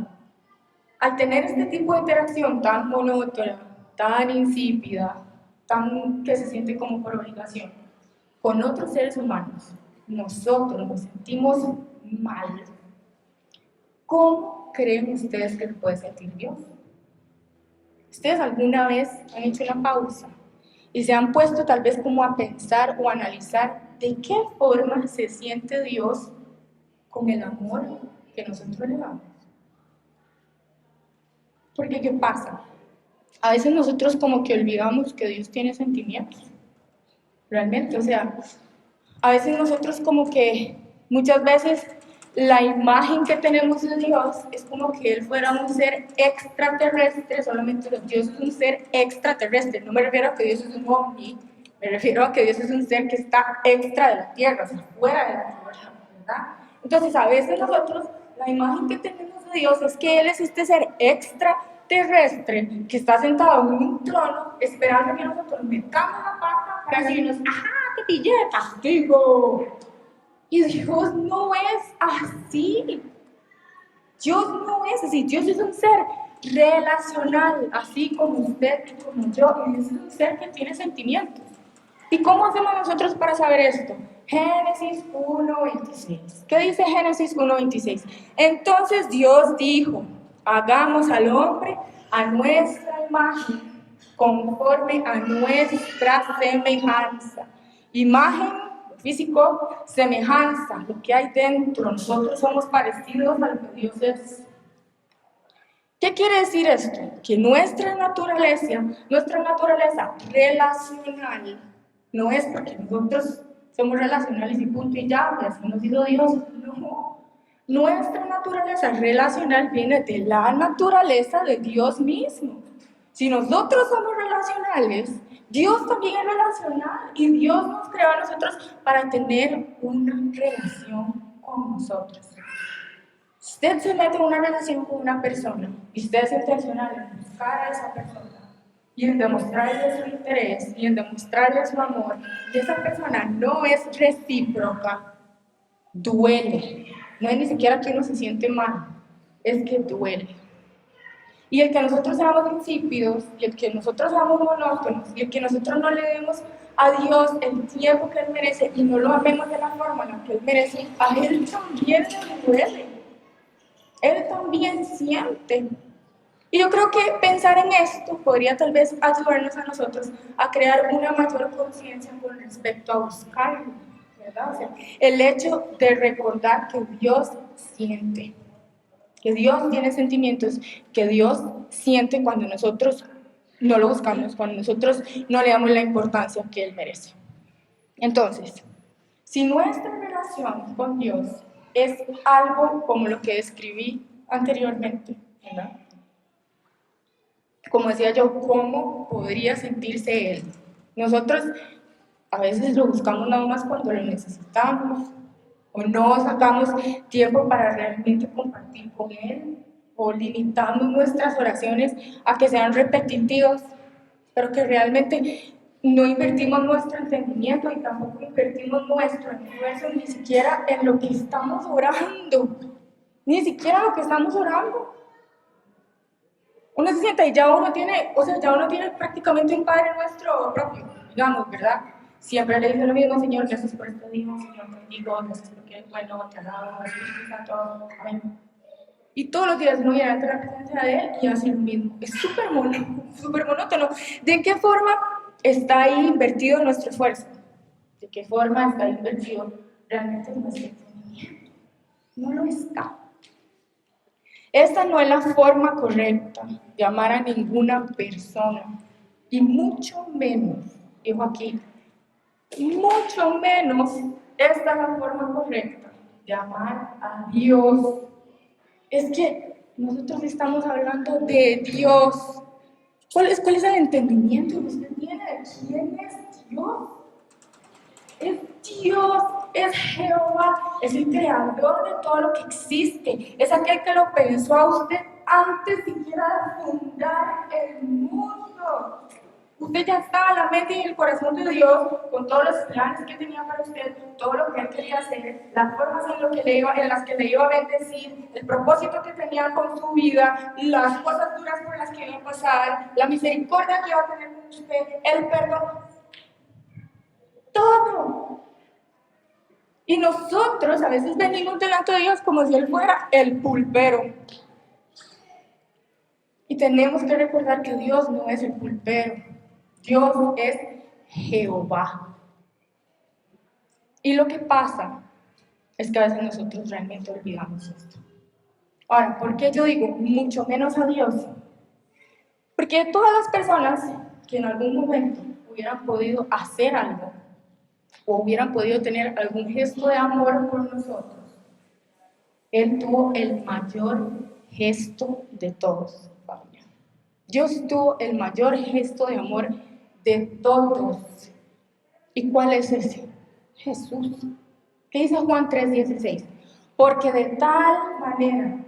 [SPEAKER 1] al tener este tipo de interacción tan monótona, tan insípida, tan que se siente como por obligación, con otros seres humanos, nosotros nos sentimos mal. ¿Cómo creen ustedes que se puede sentir Dios? ¿Ustedes alguna vez han hecho una pausa y se han puesto tal vez como a pensar o a analizar de qué forma se siente Dios con el amor que nosotros le damos? Porque ¿qué pasa? A veces nosotros como que olvidamos que Dios tiene sentimientos, realmente, o sea, a veces nosotros como que muchas veces la imagen que tenemos de Dios es como que Él fuera un ser extraterrestre, solamente Dios es un ser extraterrestre, no me refiero a que Dios es un ovni, me refiero a que Dios es un ser que está extra de la tierra, o sea, fuera de la tierra, ¿verdad? Entonces a veces nosotros, la imagen que tenemos de Dios es que Él es este ser extraterrestre que está sentado en un trono esperando que nosotros metamos la pata para decirnos, ¡ajá, te pillé, castigo! Y Dios no es así. Dios no es así. Dios es un ser relacional, así como usted y como yo. Y es un ser que tiene sentimientos. ¿Y cómo hacemos nosotros para saber esto? Génesis 1:26. ¿Qué dice Génesis 1:26? Entonces Dios dijo, hagamos al hombre a nuestra imagen, conforme a nuestra semejanza. Imagen, físico, semejanza, lo que hay dentro. Nosotros somos parecidos a lo que Dios es. ¿Qué quiere decir esto? Que nuestra naturaleza relacional no es porque nosotros somos relacionales y punto y ya, y así nos hizo Dios. No. Nuestra naturaleza relacional viene de la naturaleza de Dios mismo. Si nosotros somos relacionales, Dios también es relacional y Dios nos creó a nosotros para tener una relación con nosotros. Usted se mete en una relación con una persona y usted es intencional en buscar a esa persona y en demostrarle su interés y en demostrarle su amor, y esa persona no es recíproca, duele. No es ni siquiera que uno se siente mal, es que duele. Y el que nosotros seamos insípidos, y el que nosotros seamos monótonos, y el que nosotros no le demos a Dios el tiempo que Él merece y no lo amemos de la forma en la que Él merece, a Él también le duele. Él también siente. Y yo creo que pensar en esto podría tal vez ayudarnos a nosotros a crear una mayor conciencia con respecto a buscarlo, ¿verdad? O sea, el hecho de recordar que Dios siente, que Dios tiene sentimientos, que Dios siente cuando nosotros no lo buscamos, cuando nosotros no le damos la importancia que Él merece. Entonces, si nuestra relación con Dios es algo como lo que describí anteriormente, ¿verdad? Como decía yo, ¿cómo podría sentirse Él? Nosotros a veces lo buscamos nada más cuando lo necesitamos, o no sacamos tiempo para realmente compartir con Él, o limitamos nuestras oraciones a que sean repetitivas, pero que realmente no invertimos nuestro entendimiento y tampoco invertimos nuestro esfuerzo ni siquiera en lo que estamos orando, ni siquiera lo que estamos orando. Uno se sienta y ya uno tiene, o sea, ya uno tiene prácticamente un Padre Nuestro propio, digamos, ¿verdad? Siempre le dice lo mismo, Señor, gracias por este día, Señor, te bendigo, gracias porque eres bueno, te alabo, Espíritu Santo, amén. Y todos los días uno viene ante la presencia de Él y hace lo mismo. Es súper monótono. ¿De qué forma está ahí invertido nuestro esfuerzo? ¿De qué forma está invertido realmente nuestro entendimiento? No lo está. Esta no es la forma correcta de amar a ninguna persona. Y mucho menos, dijo aquí, mucho menos esta es la forma correcta de amar a Dios. Es que nosotros estamos hablando de Dios. ¿Cuál es el entendimiento que usted tiene de quién es Dios? Es Dios, es Jehová, es el creador de todo lo que existe, es aquel que lo pensó a usted antes siquiera de fundar el mundo. Usted ya estaba en la mente y en el corazón de Dios con todos los planes que tenía para usted, todo lo que Él quería hacer, las formas en las que le iba a bendecir, el propósito que tenía con su vida, las cosas duras por las que iba a pasar, la misericordia que iba a tener con usted, el perdón. Todo. Y nosotros a veces venimos delante de Dios como si Él fuera el pulpero. Y tenemos que recordar que Dios no es el pulpero. Dios es Jehová. Y lo que pasa es que a veces nosotros realmente olvidamos esto. Ahora, ¿por qué yo digo mucho menos a Dios? Porque todas las personas que en algún momento hubieran podido hacer algo o hubieran podido tener algún gesto de amor por nosotros, Él tuvo el mayor gesto de todos, familia. Dios tuvo el mayor gesto de amor de todos. ¿Y cuál es ese? Jesús. ¿Qué dice Juan 3:16? Porque de tal manera,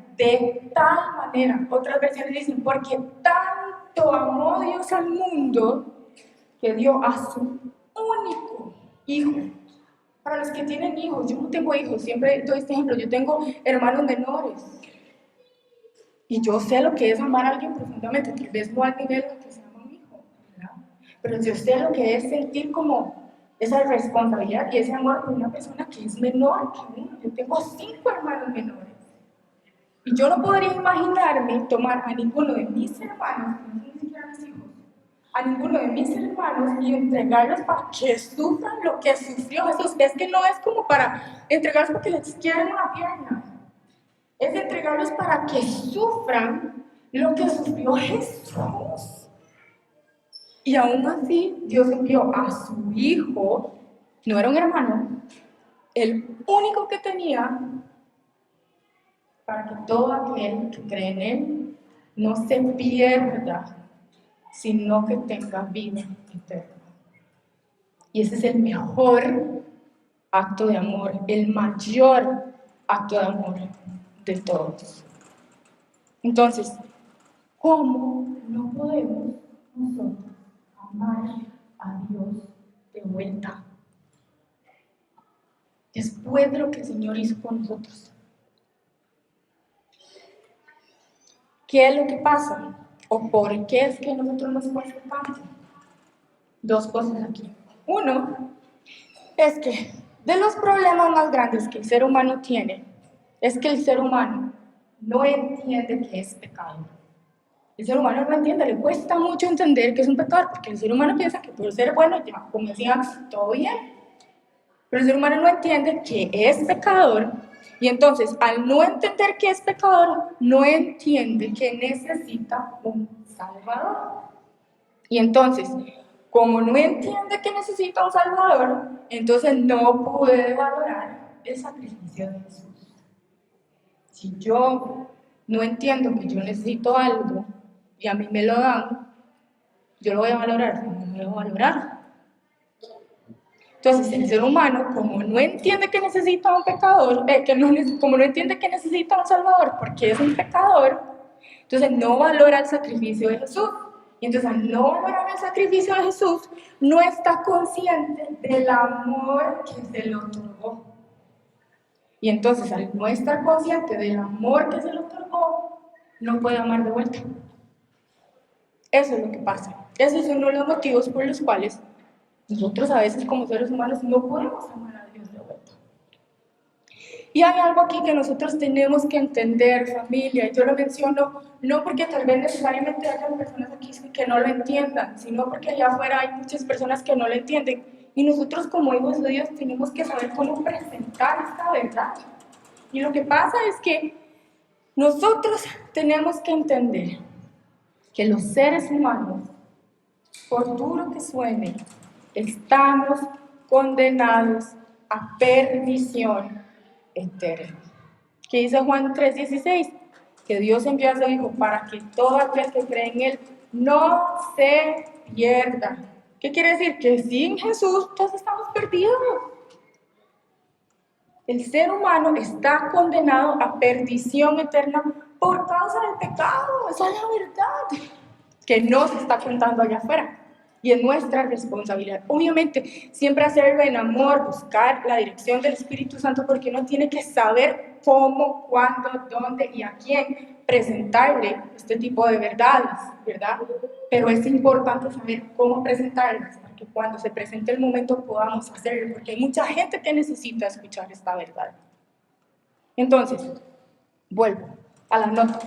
[SPEAKER 1] otras versiones dicen, porque tanto amó Dios al mundo que dio a su único hijo. Para los que tienen hijos, yo no tengo hijos, siempre doy este ejemplo, yo tengo hermanos menores. Y yo sé lo que es amar a alguien profundamente, tal vez no al nivel que se ama a mi hijo, ¿verdad? Pero yo sé lo que es sentir como esa responsabilidad y ese amor por una persona que es menor que uno. Yo tengo 5 hermanos menores. Y yo no podría imaginarme tomar a ninguno de mis hermanos, que no son ni siquiera mis hijos, a ninguno de mis hermanos y entregarlos para que sufran lo que sufrió Jesús. Es que no es como para entregarlos porque les quieren una pierna. Es entregarlos para que sufran lo que sufrió Jesús. Y aún así, Dios envió a su hijo, no era un hermano, el único que tenía, para que todo aquel que cree en él no se pierda, sino que tenga vida eterna. Y ese es el mejor acto de amor, el mayor acto de amor de todos. Entonces, ¿cómo no podemos nosotros amar a Dios de vuelta? Después de lo que el Señor hizo con nosotros. ¿Qué es lo que pasa? ¿O por qué es que nosotros nos cuesta tanto? 2 cosas aquí. Uno, es que de los problemas más grandes que el ser humano tiene, es que el ser humano no entiende que es pecado. El ser humano no entiende, le cuesta mucho entender que es un pecado, porque el ser humano piensa que por ser bueno, ya, como decían, todo bien. Pero el ser humano no entiende que es pecador, y entonces, al no entender que es pecador, no entiende que necesita un Salvador. Y entonces, como no entiende que necesita un Salvador, entonces no puede valorar el sacrificio de Jesús. Si yo no entiendo que yo necesito algo y a mí me lo dan, yo lo voy a valorar, no me lo voy a valorar. Entonces, el ser humano, como no entiende que necesita un pecador, como no entiende que necesita un Salvador porque es un pecador, entonces no valora el sacrificio de Jesús. Y entonces, al no valorar el sacrificio de Jesús, no está consciente del amor que se le otorgó. Y entonces, al no estar consciente del amor que se le otorgó, no puede amar de vuelta. Eso es lo que pasa. Esos son uno de los motivos por los cuales nosotros a veces como seres humanos no podemos amar a Dios de vuelta. Y hay algo aquí que nosotros tenemos que entender, familia, y yo lo menciono no porque tal vez necesariamente hayan personas aquí que no lo entiendan, sino porque allá afuera hay muchas personas que no lo entienden. Y nosotros como hijos de Dios tenemos que saber cómo presentar esta verdad. Y lo que pasa es que nosotros tenemos que entender que los seres humanos, por duro que suene, estamos condenados a perdición eterna. ¿Qué dice Juan 3:16? Que Dios envió a su Hijo para que todo aquel que cree en Él no se pierda. ¿Qué quiere decir? Que sin Jesús todos estamos perdidos. El ser humano está condenado a perdición eterna por causa del pecado. Esa es la verdad que no se está contando allá afuera. Y es nuestra responsabilidad. Obviamente, siempre hacerlo en amor, buscar la dirección del Espíritu Santo, porque uno tiene que saber cómo, cuándo, dónde y a quién presentarle este tipo de verdades, ¿verdad? Pero es importante saber cómo presentarlas, para que cuando se presente el momento podamos hacerlo, porque hay mucha gente que necesita escuchar esta verdad. Entonces, vuelvo a la nota.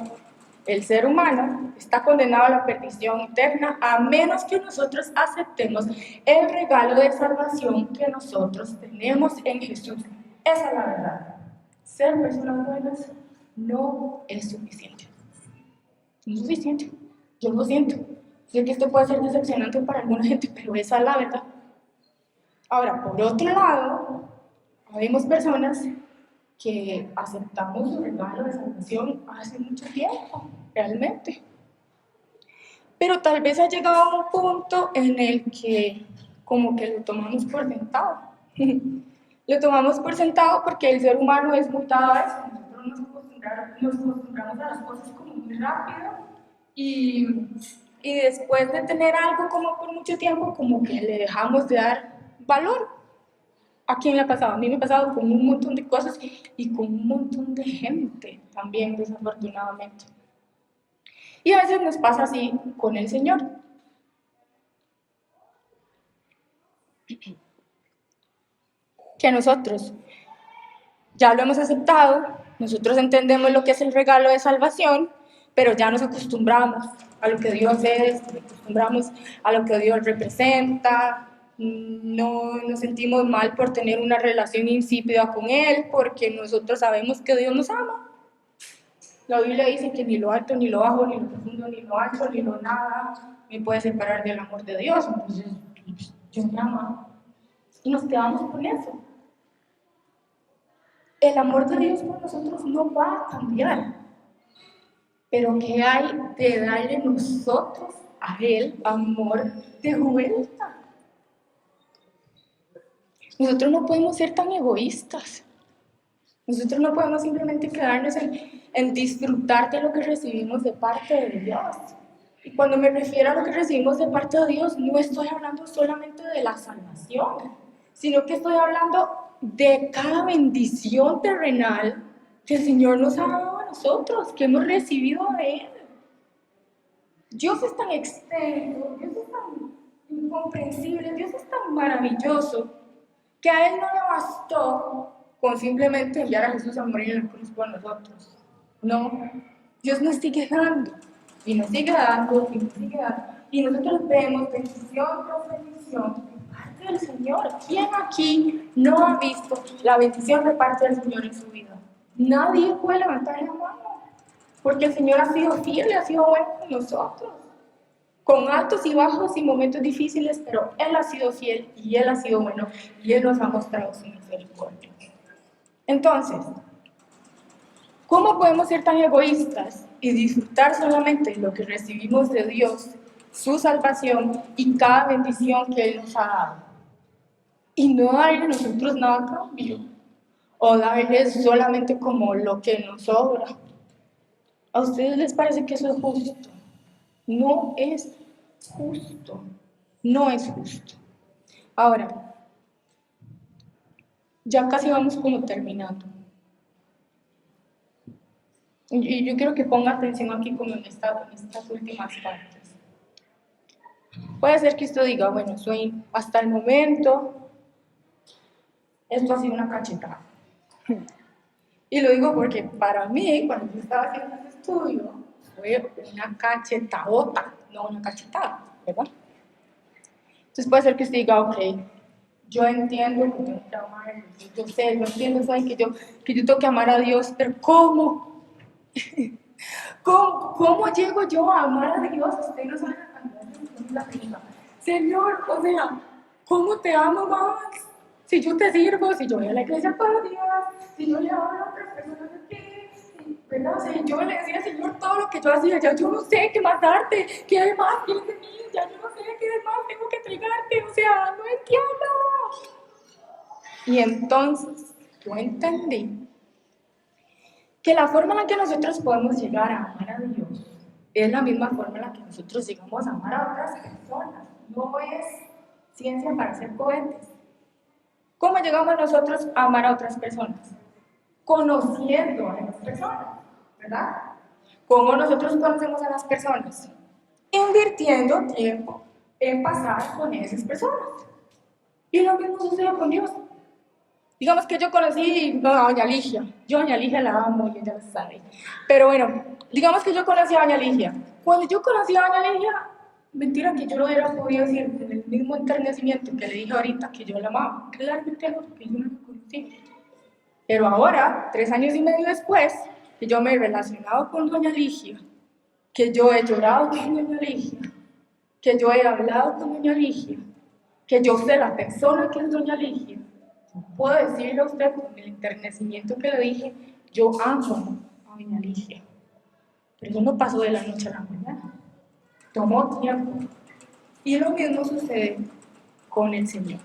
[SPEAKER 1] El ser humano está condenado a la perdición eterna a menos que nosotros aceptemos el regalo de salvación que nosotros tenemos en Jesús. Esa es la verdad. Ser personas buenas no es suficiente. No es suficiente. Yo lo siento. Sé que esto puede ser decepcionante para alguna gente, pero esa es la verdad. Ahora, por otro lado, habemos personas que aceptamos su regalo de salvación hace mucho tiempo, realmente. Pero tal vez ha llegado a un punto en el que como que lo tomamos por sentado. Lo tomamos por sentado porque el ser humano es muy dado a eso. Nosotros nos acostumbramos a las cosas como muy rápido y después de tener algo como por mucho tiempo, como que le dejamos de dar valor. ¿A quién le ha pasado? A mí me ha pasado con un montón de cosas y con un montón de gente también, desafortunadamente. Y a veces nos pasa así con el Señor. Que nosotros ya lo hemos aceptado, nosotros entendemos lo que es el regalo de salvación, pero ya nos acostumbramos a lo que Dios es, nos acostumbramos a lo que Dios representa, no nos sentimos mal por tener una relación insípida con Él, porque nosotros sabemos que Dios nos ama. La Biblia dice que ni lo alto, ni lo bajo, ni lo profundo, ni lo ancho, ni lo nada me puede separar del amor de Dios. Entonces, Dios me ama. Y nos quedamos con eso. El amor de Dios por nosotros no va a cambiar. Pero ¿qué hay de darle nosotros a Él amor de vuelta? Nosotros no podemos ser tan egoístas. Nosotros no podemos simplemente quedarnos en disfrutar de lo que recibimos de parte de Dios. Y cuando me refiero a lo que recibimos de parte de Dios, no estoy hablando solamente de la salvación, sino que estoy hablando de cada bendición terrenal que el Señor nos ha dado a nosotros, que hemos recibido de Él. Dios es tan extenso, Dios es tan incomprensible, Dios es tan maravilloso, que a Él no le bastó con simplemente enviar a Jesús a morir en la cruz por nosotros. No, Dios nos sigue dando, y nos sigue dando, y nos sigue dando. Y nosotros vemos bendición tras bendición de parte del Señor. ¿Quién aquí no ha visto la bendición de parte del Señor en su vida? Nadie puede levantar la mano, porque el Señor ha sido fiel y ha sido bueno con nosotros. Con altos y bajos y momentos difíciles, pero Él ha sido fiel y Él ha sido bueno y Él nos ha mostrado su misericordia. Entonces, ¿cómo podemos ser tan egoístas y disfrutar solamente lo que recibimos de Dios, su salvación y cada bendición que Él nos ha dado? Y no darle a nosotros nada a cambio, o darle solamente como lo que nos sobra. ¿A ustedes les parece que eso es justo? No es justo. No es justo. Ahora, ya casi vamos como terminando. Y yo quiero que ponga atención aquí como en estas últimas partes. Puede ser que usted diga, bueno, hasta el momento, esto ha sido una cachetada. Y lo digo porque para mí, cuando yo estaba haciendo este estudio, fue una cachetadota, no una cachetada, ¿verdad? Entonces puede ser que usted diga, ok, yo entiendo que tengo que amar a Dios, yo sé, yo entiendo, ¿saben? Que yo tengo que amar a Dios, pero ¿cómo? ¿Cómo llego yo a amar a Dios? Usted no sabe la cantidad de veces la diga. Señor, o sea, ¿cómo te amo más? Si yo te sirvo, si yo voy a la iglesia todos los días, si yo le hablo a otras personas de ti, ¿verdad? O sea, yo le decía al Señor todo lo que yo hacía, ya yo no sé qué más darte, qué más quieres de mí, ya yo no sé qué más tengo que entregarte, o sea, no entiendo. Y entonces yo entendí que la forma en la que nosotros podemos llegar a amar a Dios es la misma forma en la que nosotros llegamos a amar a otras personas. No es ciencia para ser cohetes. ¿Cómo llegamos nosotros a amar a otras personas? Conociendo a las personas, ¿verdad? ¿Cómo nosotros conocemos a las personas? Invirtiendo tiempo en pasar con esas personas. Y lo mismo sucede con Dios. Digamos que yo conocí a doña Ligia. Yo a doña Ligia la amo y ella lo sabe. Pero bueno, digamos que yo conocí a doña Ligia. Cuando yo conocí a doña Ligia, mentira que yo lo hubiera podido decir en el mismo enternecimiento que le dije ahorita que yo la amaba. Claramente no, porque yo no la conocí. Pero ahora, 3 años y medio después, que yo me he relacionado con doña Ligia, que yo he llorado con doña Ligia, que yo he hablado con doña Ligia, que yo sé la persona que es doña Ligia, puedo decirle a usted con el enternecimiento que le dije, yo amo a doña Ligia. Pero eso no pasó de la noche a la mañana. Tomó tiempo. Y lo mismo sucede con el Señor.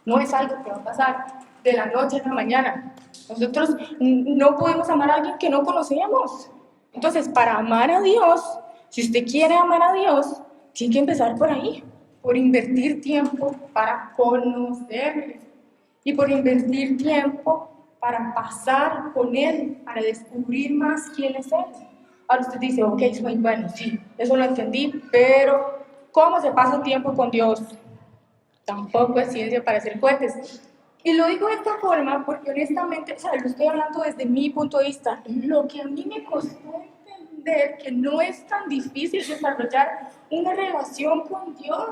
[SPEAKER 1] No es algo que va a pasar de la noche a la mañana. Nosotros no podemos amar a alguien que no conocemos. Entonces, para amar a Dios, si usted quiere amar a Dios, tiene que empezar por ahí, por invertir tiempo para conocerle y por invertir tiempo para pasar con Él, para descubrir más quién es Él. Ahora usted dice, ok, soy bueno, sí, eso lo entendí, pero ¿cómo se pasa tiempo con Dios? Tampoco es ciencia para hacer cohetes. Y lo digo de esta forma porque honestamente, o sea, lo estoy hablando desde mi punto de vista, lo que a mí me costó entender que no es tan difícil desarrollar una relación con Dios.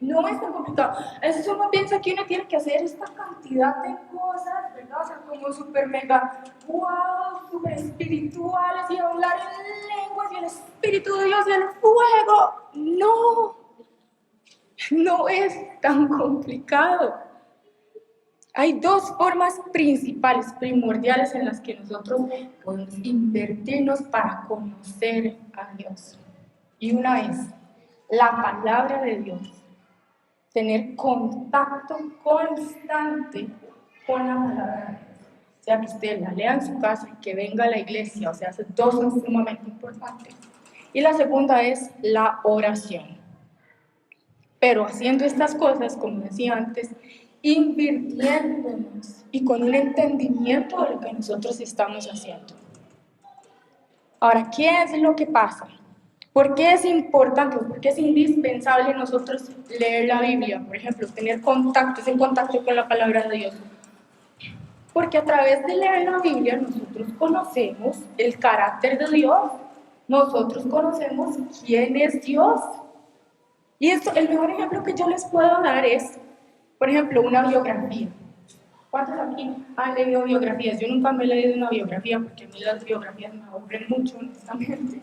[SPEAKER 1] No es tan complicado. A veces uno piensa que uno tiene que hacer esta cantidad de cosas, ¿verdad? O sea, como súper mega, wow, súper espirituales y hablar en lenguas y el Espíritu de Dios y el fuego. No. No es tan complicado. Hay dos formas principales, primordiales en las que nosotros podemos invertirnos para conocer a Dios. Y una es la palabra de Dios. Tener contacto constante con la palabra de Dios. O sea, que usted la lea en su casa y que venga a la iglesia. O sea, esas dos son sumamente importantes. Y la segunda es la oración. Pero haciendo estas cosas, como decía antes, invirtiéndonos y con un entendimiento de lo que nosotros estamos haciendo. Ahora, ¿qué es lo que pasa? ¿Por qué es importante, por qué es indispensable nosotros leer la Biblia? Por ejemplo, tener contacto, ese contacto con la palabra de Dios. Porque a través de leer la Biblia nosotros conocemos el carácter de Dios, nosotros conocemos quién es Dios. Y esto, el mejor ejemplo que yo les puedo dar es, por ejemplo, una biografía. ¿Cuántos aquí han leído biografías? Yo nunca me he leído una biografía porque a mí las biografías me aburren mucho, honestamente.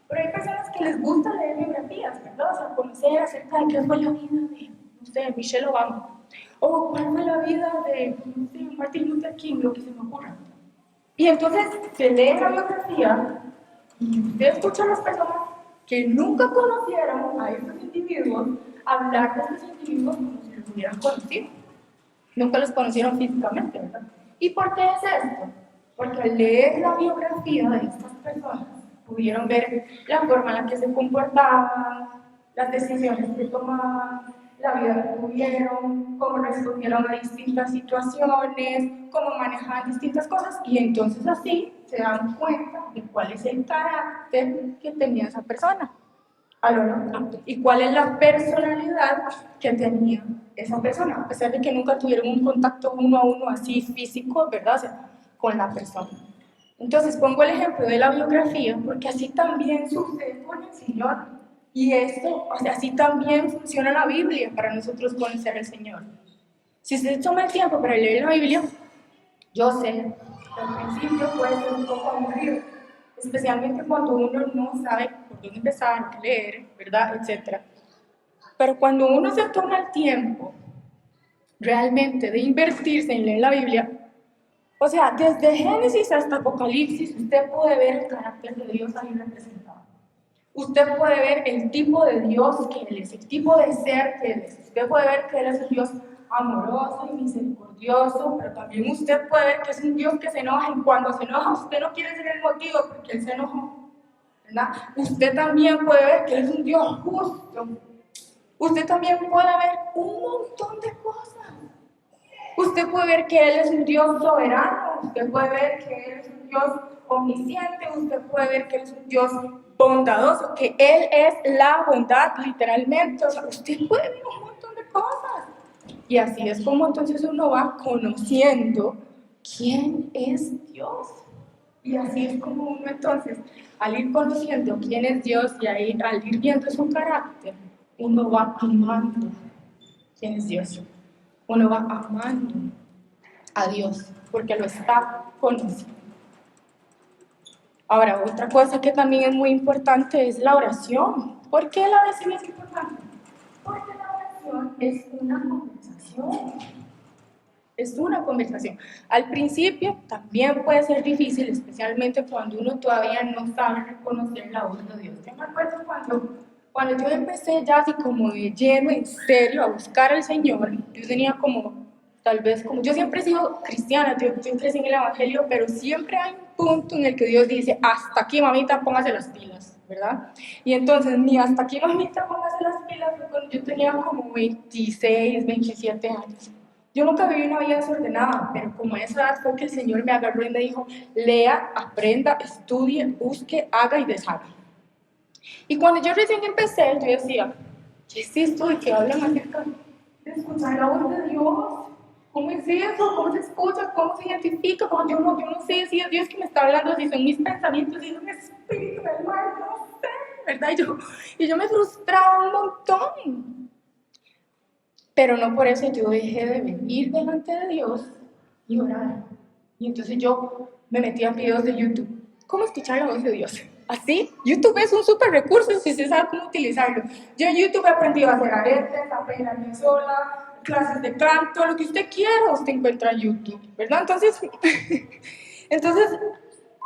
[SPEAKER 1] Pero hay personas que les gusta leer biografías, ¿verdad? O sea, conocer acerca de qué fue la vida de, no sé, Michelle Obama. O cuál fue la vida de, no sé, Martin Luther King, lo que se me ocurra. Y entonces se lee la biografía y usted escucha a las personas que nunca conocieron a estos individuos hablar de estos individuos como si los hubieran conocido. Nunca los conocieron físicamente, ¿verdad? ¿Y por qué es esto? Porque al leer la biografía de estas personas pudieron ver la forma en la que se comportaban, las decisiones que tomaban, la vida que tuvieron, cómo respondieron a distintas situaciones, cómo manejaban distintas cosas, y entonces así se dan cuenta de cuál es el carácter que tenía esa persona. ¿Y cuál es la personalidad que tenía esa persona? A pesar de que nunca tuvieron un contacto uno a uno así físico, ¿verdad? O sea, con la persona. Entonces pongo el ejemplo de la biografía porque así también sucede con el Señor. Y esto, o sea, así también funciona la Biblia para nosotros conocer al Señor. Si usted toma el tiempo para leer la Biblia, yo sé que al principio puede ser un poco aburrido, especialmente cuando uno no sabe por dónde empezar, qué leer, ¿verdad? Etcétera. Pero cuando uno se toma el tiempo realmente de invertirse en leer la Biblia, o sea, desde Génesis hasta Apocalipsis, usted puede ver el carácter de Dios ahí representado. Usted puede ver el tipo de Dios que Él es, el tipo de ser que Él es. Usted puede ver que Él es un Dios amoroso y misericordioso, pero también usted puede ver que es un Dios que se enoja y cuando se enoja usted no quiere ser el motivo porque Él se enojó, ¿verdad? Usted también puede ver que Él es un Dios justo. Usted también puede ver un montón de cosas. Usted puede ver que Él es un Dios soberano, usted puede ver que Él es un Dios omnisciente, usted puede ver que Él es un Dios bondadoso, que Él es la bondad, literalmente. O sea, usted puede ver un montón de cosas. Y así es como entonces uno va conociendo quién es Dios. Y así es como uno entonces, al ir conociendo quién es Dios y al ir viendo su carácter, uno va amando quién es Dios. Uno va amando a Dios porque lo está conociendo. Ahora, otra cosa que también es muy importante es la oración. ¿Por qué la oración es importante? Porque la oración es una conversación. Es una conversación. Al principio también puede ser difícil, especialmente cuando uno todavía no sabe reconocer la voz de Dios. Yo me acuerdo cuando yo empecé ya así como de lleno, en serio, a buscar al Señor. Yo tenía como, tal vez como, yo siempre he sido cristiana, yo crecí en el Evangelio, pero siempre hay un punto en el que Dios dice, hasta aquí mamita, póngase las pilas, ¿verdad? Y entonces, mi hasta aquí mamita, póngase las pilas, fue cuando yo tenía como 26, 27 años. Yo nunca viví una vida desordenada, pero como a esa edad fue que el Señor me agarró y me dijo, lea, aprenda, estudie, busque, haga y deshaga. Y cuando yo recién empecé, yo decía, ¿qué es esto de que hablan acerca de escuchar la voz de Dios? ¿Cómo es eso? ¿Cómo se escucha? ¿Cómo se identifica? ¿Cómo yo no sé si es Dios que me está hablando, si son mis pensamientos, si es un espíritu del mal, no sé, ¿verdad? Y yo me frustraba un montón. Pero no por eso yo dejé de venir delante de Dios y orar. Y entonces yo me metía en videos de YouTube. ¿Cómo escuchar la voz de Dios? Así, YouTube es un súper recurso si usted sabe cómo utilizarlo. Yo en YouTube he aprendido a hacer aretes, a peinarme sola, clases de canto, lo que usted quiera, usted encuentra en YouTube, ¿verdad? Entonces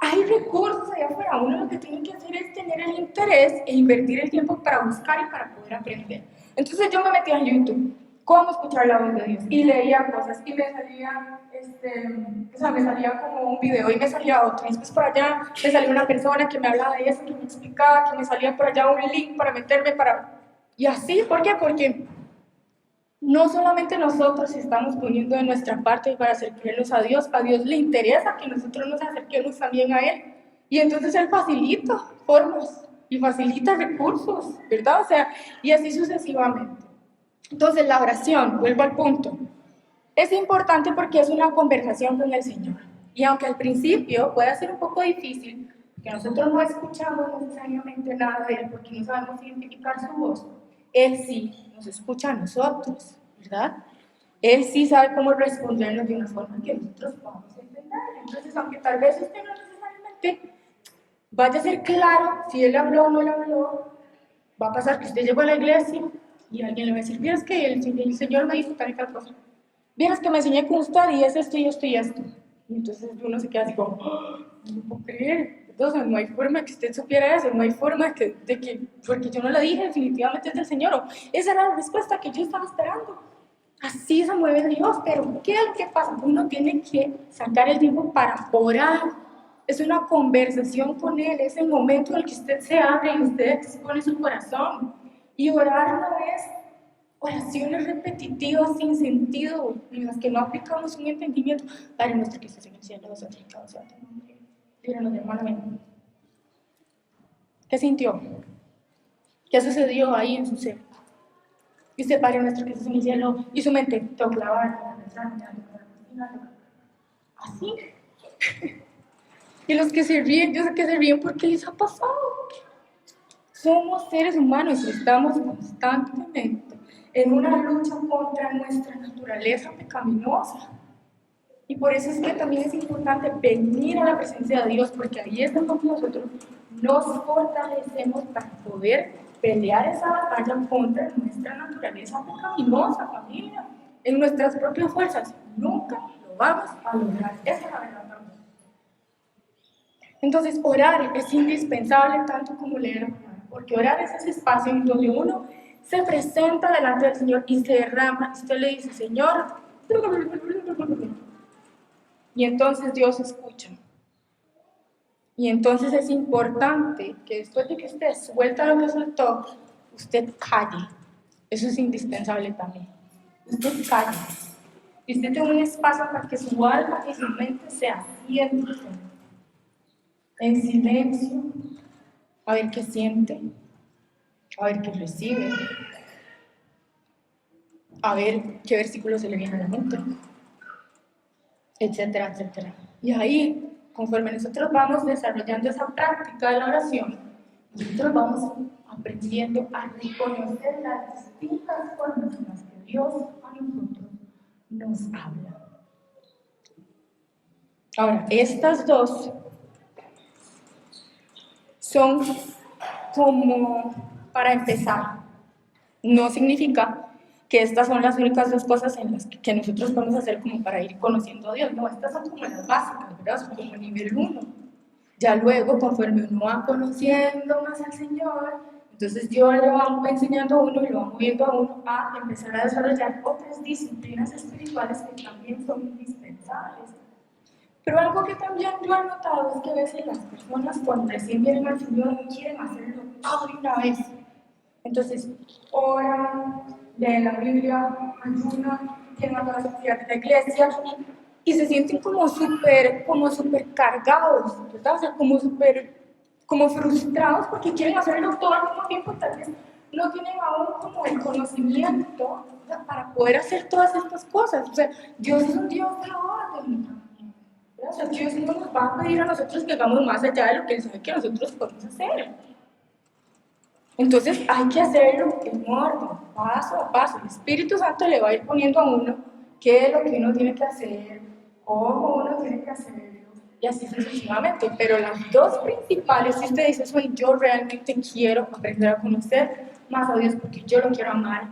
[SPEAKER 1] hay recursos allá afuera. Uno lo que tiene que hacer es tener el interés e invertir el tiempo para buscar y para poder aprender. Entonces yo me metía en YouTube, cómo escuchar la voz de Dios, y leía cosas, y me salía, me salía como un video y me salía otro, y después por allá me salía una persona que me hablaba de eso, que me explicaba, que me salía por allá un link para meterme para... Y así, ¿por qué? Porque no solamente nosotros estamos poniendo de nuestra parte para acercarnos a Dios le interesa que nosotros nos acerquemos también a Él. Y entonces Él facilita formas y facilita recursos, ¿verdad? O sea, y así sucesivamente. Entonces la oración, vuelvo al punto, es importante porque es una conversación con el Señor. Y aunque al principio pueda ser un poco difícil, que nosotros no escuchamos necesariamente nada de Él porque no sabemos identificar su voz, Él sí nos escucha a nosotros, ¿verdad? Él sí sabe cómo respondernos de una forma que nosotros podamos entender. Entonces, aunque tal vez usted no necesariamente vaya a ser claro si Él habló o no le habló, va a pasar que usted llegó a la iglesia y alguien le va a decir, vieras que el Señor me dijo tal y tal cosa. Vieras que me enseñé con usted y es esto y esto y esto. Y entonces uno se queda así como, ¡oh! No puedo creer. Entonces no hay forma que usted supiera eso, no hay forma de que porque yo no le dije, definitivamente es del Señor. O, esa era la respuesta que yo estaba esperando. Así se mueve Dios, pero ¿qué es lo que pasa? Uno tiene que sacar el tiempo para orar. Es una conversación con Él, es el momento en el que usted se abre y usted expone su corazón. Y orar no es oraciones repetitivas sin sentido, en las que no aplicamos un entendimiento. Padre nuestro que estás en el cielo, santificado sea tu nombre. Líbranos de mal mente. ¿Qué sintió? ¿Qué sucedió ahí en su ser? Y usted, Padre nuestro que estás en el cielo, y su mente, tengo que lavar, así. Y los que se ríen, yo sé que se ríen porque les ha pasado. Somos seres humanos y estamos constantemente en una lucha contra nuestra naturaleza pecaminosa. Y por eso es que también es importante venir a la presencia de Dios, porque ahí es donde nosotros nos fortalecemos para poder pelear esa batalla contra nuestra naturaleza pecaminosa, familia. En nuestras propias fuerzas nunca lo vamos a lograr. Esa es la verdad también. Entonces, orar es indispensable tanto como leer la palabra, porque orar es ese espacio en donde uno se presenta delante del Señor y se derrama. Usted le dice, Señor, y entonces Dios escucha. Y entonces es importante que después de que usted suelta lo que soltó, usted calle. Eso es indispensable también. Usted calle. Y usted tenga un espacio para que su alma y su mente se asienten en silencio, a ver qué siente, a ver qué recibe, a ver qué versículo se le viene a la mente, etcétera, etcétera. Y ahí, conforme nosotros vamos desarrollando esa práctica de la oración, nosotros vamos aprendiendo a reconocer las distintas formas en las que Dios a nosotros nos habla. Ahora, estas dos son como, para empezar, no significa que estas son las únicas dos cosas en las que nosotros podemos hacer como para ir conociendo a Dios. No, estas son como las básicas, ¿verdad? Son como nivel 1. Ya luego, conforme uno va conociendo más al Señor, entonces Dios le va enseñando a uno y lo va moviendo a uno a empezar a desarrollar otras disciplinas espirituales que también son indispensables. Pero algo que también yo he notado es que a veces las personas cuando recién vienen al Señor no quieren hacerlo todo de una vez. Entonces, oran, leen la Biblia, ayunan, tienen las actividades de la iglesia y se sienten como súper cargados, ¿verdad? O sea, como frustrados porque quieren hacerlo todo al mismo tiempo, tal vez no tienen aún como el conocimiento, ¿verdad? Para poder hacer todas estas cosas. O sea, Dios es un Dios de orden. O sea, Dios no nos va a pedir a nosotros que hagamos más allá de lo que Él sabe que nosotros podemos hacer. Entonces hay que hacerlo en orden, paso a paso. El Espíritu Santo le va a ir poniendo a uno qué es lo que uno tiene que hacer, cómo uno tiene que hacerlo, y así sucesivamente. Pero las dos principales, si usted dice, soy yo realmente quiero aprender a conocer más a Dios porque yo lo quiero amar,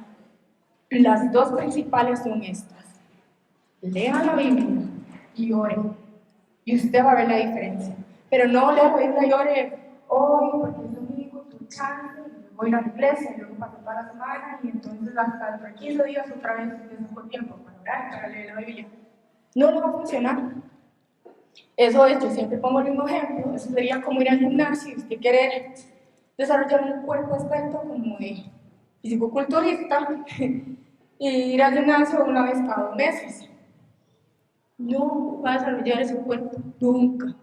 [SPEAKER 1] las dos principales son estas. Lea la Biblia y ore. Y usted va a ver la diferencia. Pero no lea la Biblia y ore hoy porque es domingo, tu chance, voy a ir a la iglesia y luego paso toda la semana y entonces hasta dentro de 15 días otra vez es un tiempo para orar, para leer la Biblia. No le va a funcionar. Eso es, yo siempre pongo el mismo ejemplo, eso sería como ir al gimnasio, si usted quiere desarrollar un cuerpo experto como de fisicoculturista y ir al gimnasio una vez cada 2 meses. No va a desarrollar ese cuerpo nunca.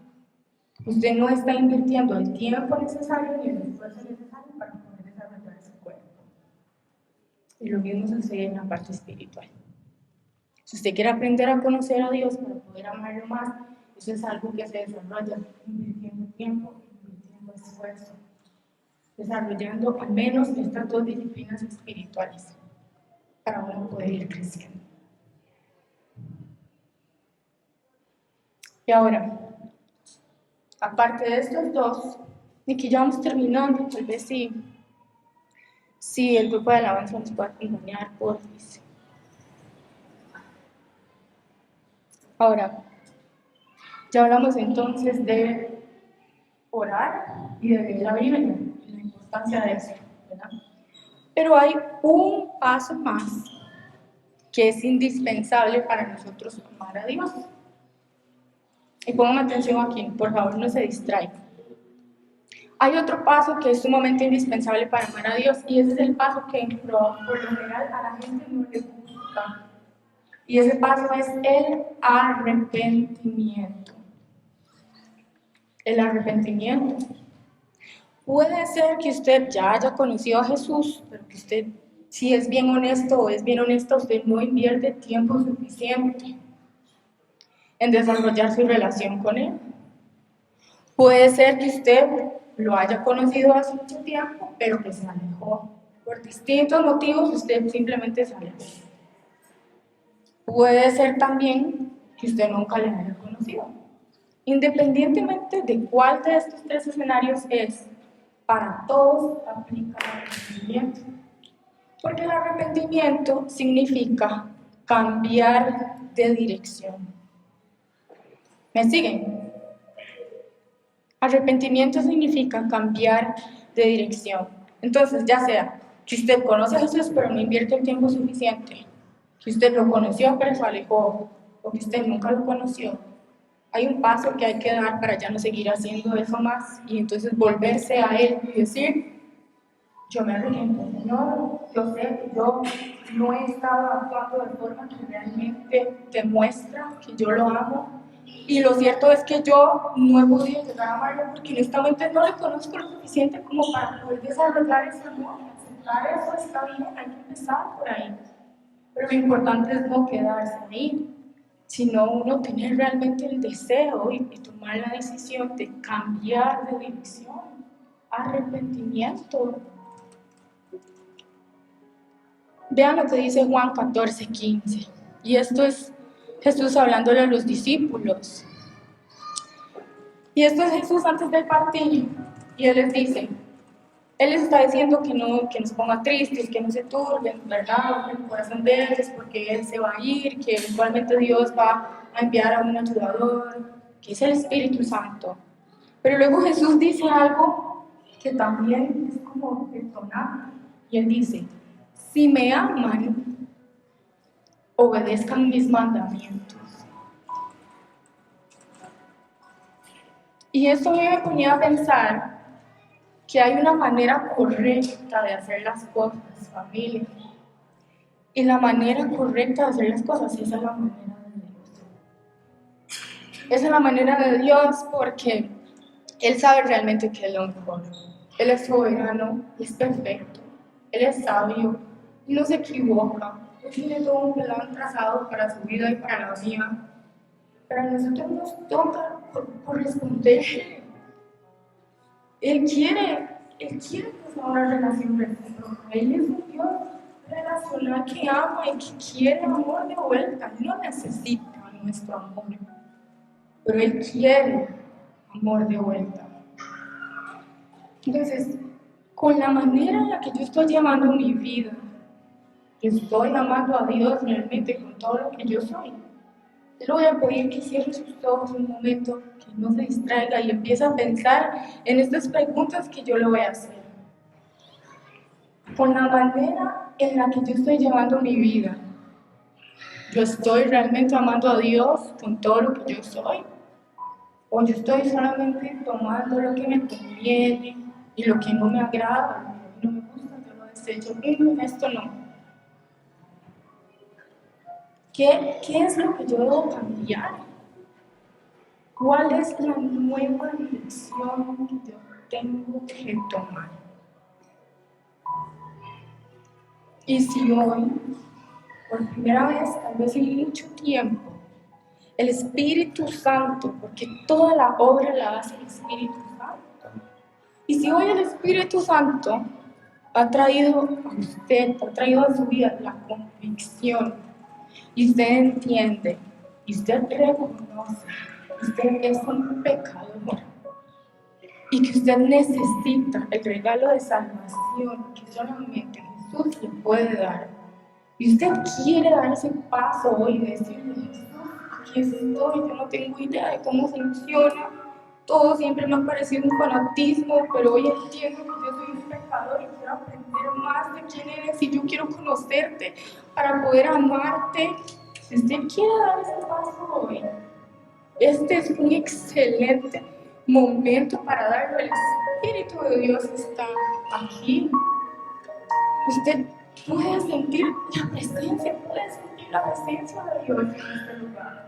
[SPEAKER 1] Usted no está invirtiendo el tiempo necesario ni el esfuerzo necesario para poder desarrollar ese cuerpo. Y lo mismo sucede en la parte espiritual. Si usted quiere aprender a conocer a Dios para poder amarlo más, eso es algo que se desarrolla invirtiendo tiempo, invirtiendo esfuerzo, desarrollando al menos estas dos disciplinas espirituales para uno poder ir creciendo. Y ahora, aparte de estos dos, y que ya vamos terminando, tal vez si el grupo de alabanza nos puede acompañar, por favor. Ahora, ya hablamos entonces de orar y de leer la Biblia, y la importancia de eso, ¿verdad? Pero hay un paso más que es indispensable para nosotros amar a Dios. Y pongan atención aquí, por favor, no se distraigan. Hay otro paso que es sumamente indispensable para amar a Dios y ese es el paso que por lo general a la gente no le gusta. Y ese paso es el arrepentimiento. El arrepentimiento. Puede ser que usted ya haya conocido a Jesús, pero que usted, si es bien honesto o es bien honesta, usted no invierte tiempo suficiente en desarrollar su relación con Él. Puede ser que usted lo haya conocido hace mucho tiempo, pero que se alejó. Por distintos motivos, usted simplemente se alejó. Puede ser también que usted nunca le haya conocido. Independientemente de cuál de estos tres escenarios es, para todos aplica el arrepentimiento. Porque el arrepentimiento significa cambiar de dirección. ¿Me siguen? Arrepentimiento significa cambiar de dirección. Entonces, ya sea que usted conoce a Jesús pero no invierte el tiempo suficiente, que usted lo conoció pero se alejó, o que usted nunca lo conoció, hay un paso que hay que dar para ya no seguir haciendo eso más y entonces volverse a Él y decir, yo me arrepiento, Señor, yo sé que yo no he estado actuando de forma que realmente demuestra que yo lo amo. Y lo cierto es que yo no he podido llegar a amarlo porque honestamente no le conozco lo suficiente como para poder desarrollar ese amor. Aceptar eso está bien, hay que empezar por ahí. Pero lo importante es no quedarse ahí, sino uno tener realmente el deseo y tomar la decisión de cambiar de dirección. Arrepentimiento. Vean lo que dice Juan 14:15. Y esto es Jesús hablándole a los discípulos. Y esto es Jesús antes de partir. Y Él les dice, Él les está diciendo que no se pongan tristes, que no se turben, ¿verdad? En el corazón de ellos, porque Él se va a ir, que eventualmente Dios va a enviar a un ayudador, que es el Espíritu Santo. Pero luego Jesús dice algo que también es como detonante. Y Él dice, si me aman, obedezcan mis mandamientos. Y esto me ponía a pensar que hay una manera correcta de hacer las cosas, familia. Y la manera correcta de hacer las cosas, esa es la manera de Dios. Esa es la manera de Dios porque Él sabe realmente qué es lo mejor. Él es soberano, es perfecto, Él es sabio y no se equivoca. Él tiene todo un plan trazado para su vida y para la mía. Pero a nosotros nos toca corresponder. Él quiere que sea una relación recíproca. Él es un Dios relacional que ama y que quiere amor de vuelta. Él no necesita nuestro amor, pero Él quiere amor de vuelta. Entonces, con la manera en la que yo estoy llevando mi vida, yo estoy amando a Dios realmente con todo lo que yo soy. Yo le voy a pedir que cierre sus ojos un momento, que no se distraiga y empiece a pensar en estas preguntas que yo le voy a hacer. Con la manera en la que yo estoy llevando mi vida, ¿yo estoy realmente amando a Dios con todo lo que yo soy? ¿O yo estoy solamente tomando lo que me conviene y lo que no me agrada, lo que no me gusta, yo lo desecho? Esto no. ¿Qué es lo que yo debo cambiar? ¿Cuál es la nueva dirección que yo tengo que tomar? Y si hoy, por primera vez, tal vez en mucho tiempo, el Espíritu Santo, porque toda la obra la hace el Espíritu Santo. Y si hoy el Espíritu Santo ha traído a usted, ha traído a su vida la convicción, y usted entiende, y usted reconoce, usted es un pecador, y que usted necesita el regalo de salvación que solamente Jesús le puede dar, y usted quiere dar ese paso hoy y decirle, Jesús, aquí estoy, yo no tengo idea de cómo funciona, todo siempre me ha parecido un fanatismo, pero hoy entiendo que yo soy un pecador y quiero aprender más de quién eres y yo quiero conocerte para poder amarte. Si usted quiere dar ese paso hoy, este es un excelente momento para darlo. El Espíritu de Dios está aquí. Usted puede sentir la presencia de Dios en este lugar.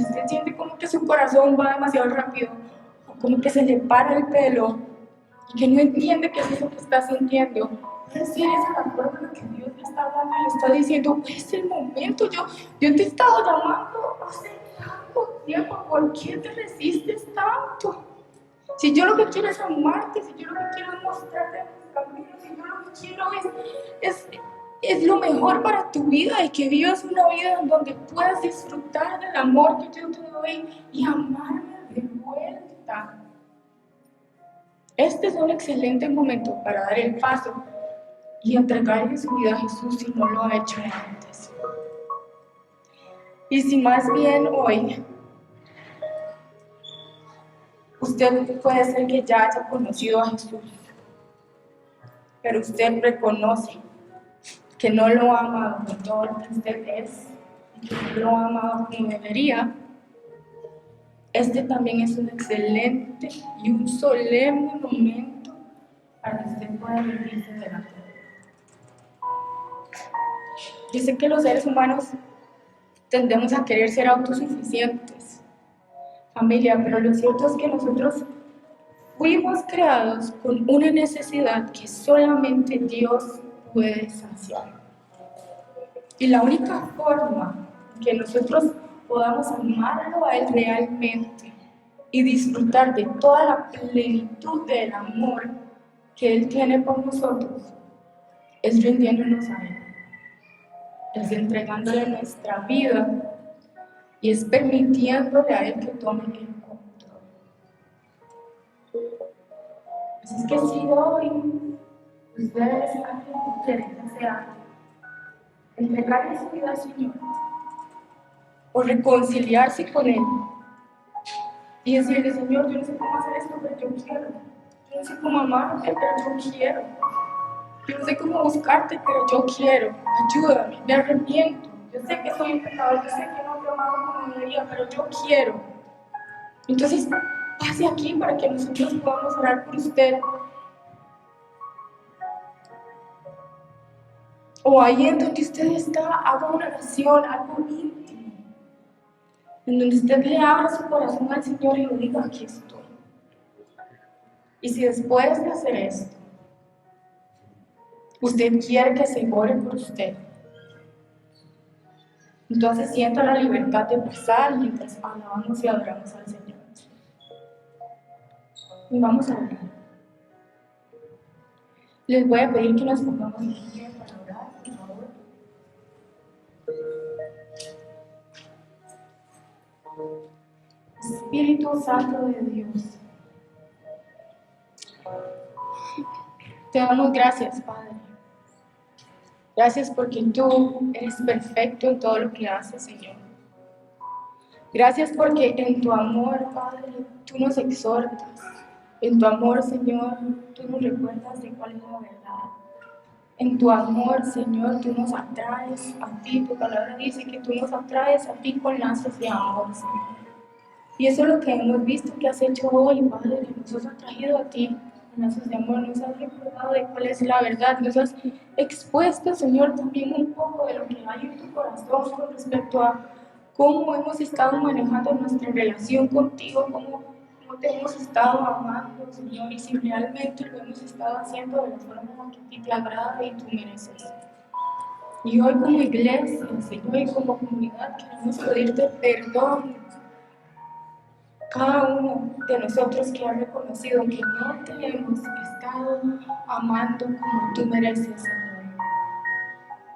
[SPEAKER 1] Usted siente como que su corazón va demasiado rápido, o como que se le para el pelo y que no entiende qué es eso que está sintiendo. Pero si es la forma en que Dios le está hablando y le está diciendo, es el momento, yo te he estado llamando hace tanto tiempo, ¿por qué te resistes tanto? Si yo lo que quiero es amarte, si yo lo que quiero es mostrarte mis caminos, si yo lo que quiero es lo mejor para tu vida y que vivas una vida en donde puedas disfrutar del amor que yo te doy y amarme de vuelta. Este es un excelente momento para dar el paso y entregarle su vida a Jesús si no lo ha hecho antes. Y si más bien hoy usted puede ser que ya haya conocido a Jesús, pero usted reconoce que no lo ha amado con todo lo que usted es y que no lo ha amado como debería, este también es un excelente y un solemne momento para que usted pueda rendirse delante de Dios. Yo sé que los seres humanos tendemos a querer ser autosuficientes, familia, pero lo cierto es que nosotros fuimos creados con una necesidad que solamente Dios puede saciar. Y la única forma que nosotros podamos amarlo a Él realmente y disfrutar de toda la plenitud del amor que Él tiene por nosotros es rindiéndonos a Él, es entregándole nuestra vida y es permitiéndole a Él que tome el control. Así es que si hoy ustedes quieren desear entregarle su vida al Señor o reconciliarse con Él y decirle, Señor, yo no sé cómo hacer esto, pero yo quiero. Yo no sé cómo amarte, pero yo quiero. Yo no sé cómo buscarte, pero yo quiero. Ayúdame, me arrepiento. Yo sé que soy un pecador, yo sé que no te he amado como debería, pero yo quiero. Entonces, pase aquí para que nosotros podamos orar por usted. O ahí en donde usted está, haga una oración, algo íntimo. En donde usted le abra su corazón al Señor y le diga, aquí estoy. Y si después de hacer esto, usted quiere que se ore por usted, entonces sienta la libertad de pasar mientras alabamos y adoramos al Señor. Y vamos a orar. Les voy a pedir que nos pongamos en pie para orar, por favor. Espíritu Santo de Dios, te damos gracias, Padre. Gracias porque tú eres perfecto en todo lo que haces, Señor. Gracias porque en tu amor, Padre, tú nos exhortas. En tu amor, Señor, tú nos recuerdas de cuál es la verdad. En tu amor, Señor, tú nos atraes a ti. Tu palabra dice que tú nos atraes a ti con lazos de amor, Señor. Y eso es lo que hemos visto que has hecho hoy, Padre. Nos has atraído a ti con lazos de amor. Nos has recordado de cuál es la verdad. Nos has expuesto, Señor, también un poco de lo que hay en tu corazón con respecto a cómo hemos estado manejando nuestra relación contigo, cómo te hemos estado amando, Señor, y si realmente lo hemos estado haciendo de la forma que a ti te agrada y tú mereces. Y hoy como iglesia, Señor, y como comunidad queremos pedirte perdón cada uno de nosotros que ha reconocido que no te hemos estado amando como tú mereces, Señor.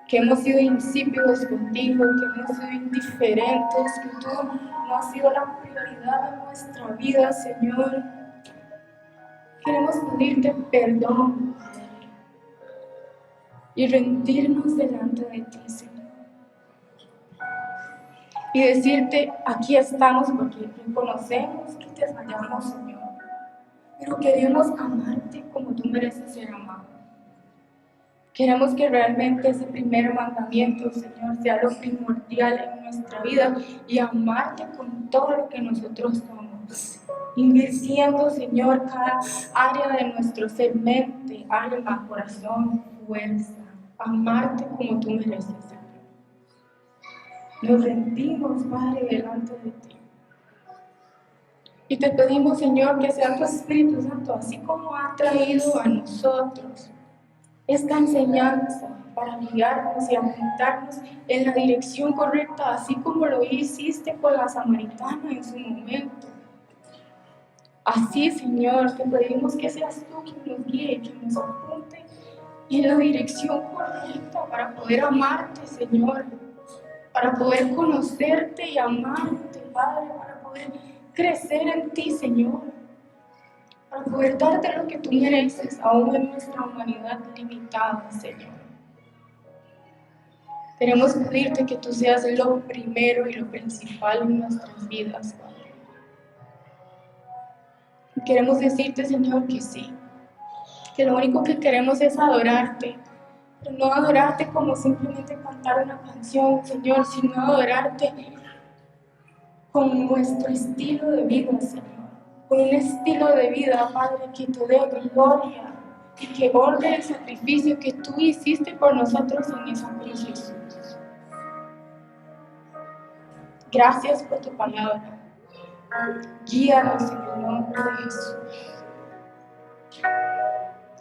[SPEAKER 1] Que hemos sido insípidos contigo, que hemos sido indiferentes, que tú no has sido la prioridad de nuestra vida, Señor. Queremos pedirte perdón, Padre, y rendirnos delante de ti, Señor. Y decirte, aquí estamos porque reconocemos que te fallamos, Señor. Pero queremos amarte como tú mereces ser amado. Queremos que realmente ese primer mandamiento, Señor, sea lo primordial en nuestra vida y amarte con todo lo que nosotros somos. Invirtiendo, Señor, cada área de nuestro ser, mente, alma, corazón, fuerza. Amarte como tú mereces, Señor. Nos rendimos, Padre, delante de ti. Y te pedimos, Señor, que sea tu Espíritu Santo, así como ha traído a nosotros esta enseñanza para guiarnos y apuntarnos en la dirección correcta, así como lo hiciste con la samaritana en su momento. Así, Señor, te pedimos que seas tú quien nos guíe, quien nos apunte en la dirección correcta para poder amarte, Señor, para poder conocerte y amarte, Padre, para poder crecer en ti, Señor, para poder darte lo que tú mereces, aún en nuestra humanidad limitada, Señor. Queremos pedirte que tú seas lo primero y lo principal en nuestras vidas, Padre. Y queremos decirte, Señor, que sí, que lo único que queremos es adorarte, pero no adorarte como simplemente cantar una canción, Señor, sino adorarte con nuestro estilo de vida, Señor. Con un estilo de vida, Padre, que te dé gloria y que honre el sacrificio que tú hiciste por nosotros en esa cruz, Jesús. Gracias por tu palabra. Guíanos en el nombre de Jesús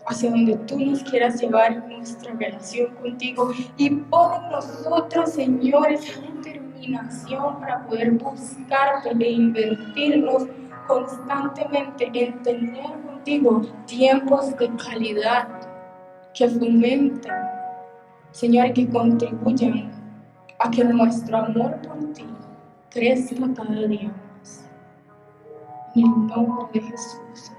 [SPEAKER 1] hacia donde tú nos quieras llevar en nuestra relación contigo y pon en nosotros, Señor, esa determinación para poder buscarte e invertirnos constantemente en tener contigo tiempos de calidad que fomenten, Señor, y que contribuyan a que nuestro amor por ti crezca cada día más. En el nombre de Jesús.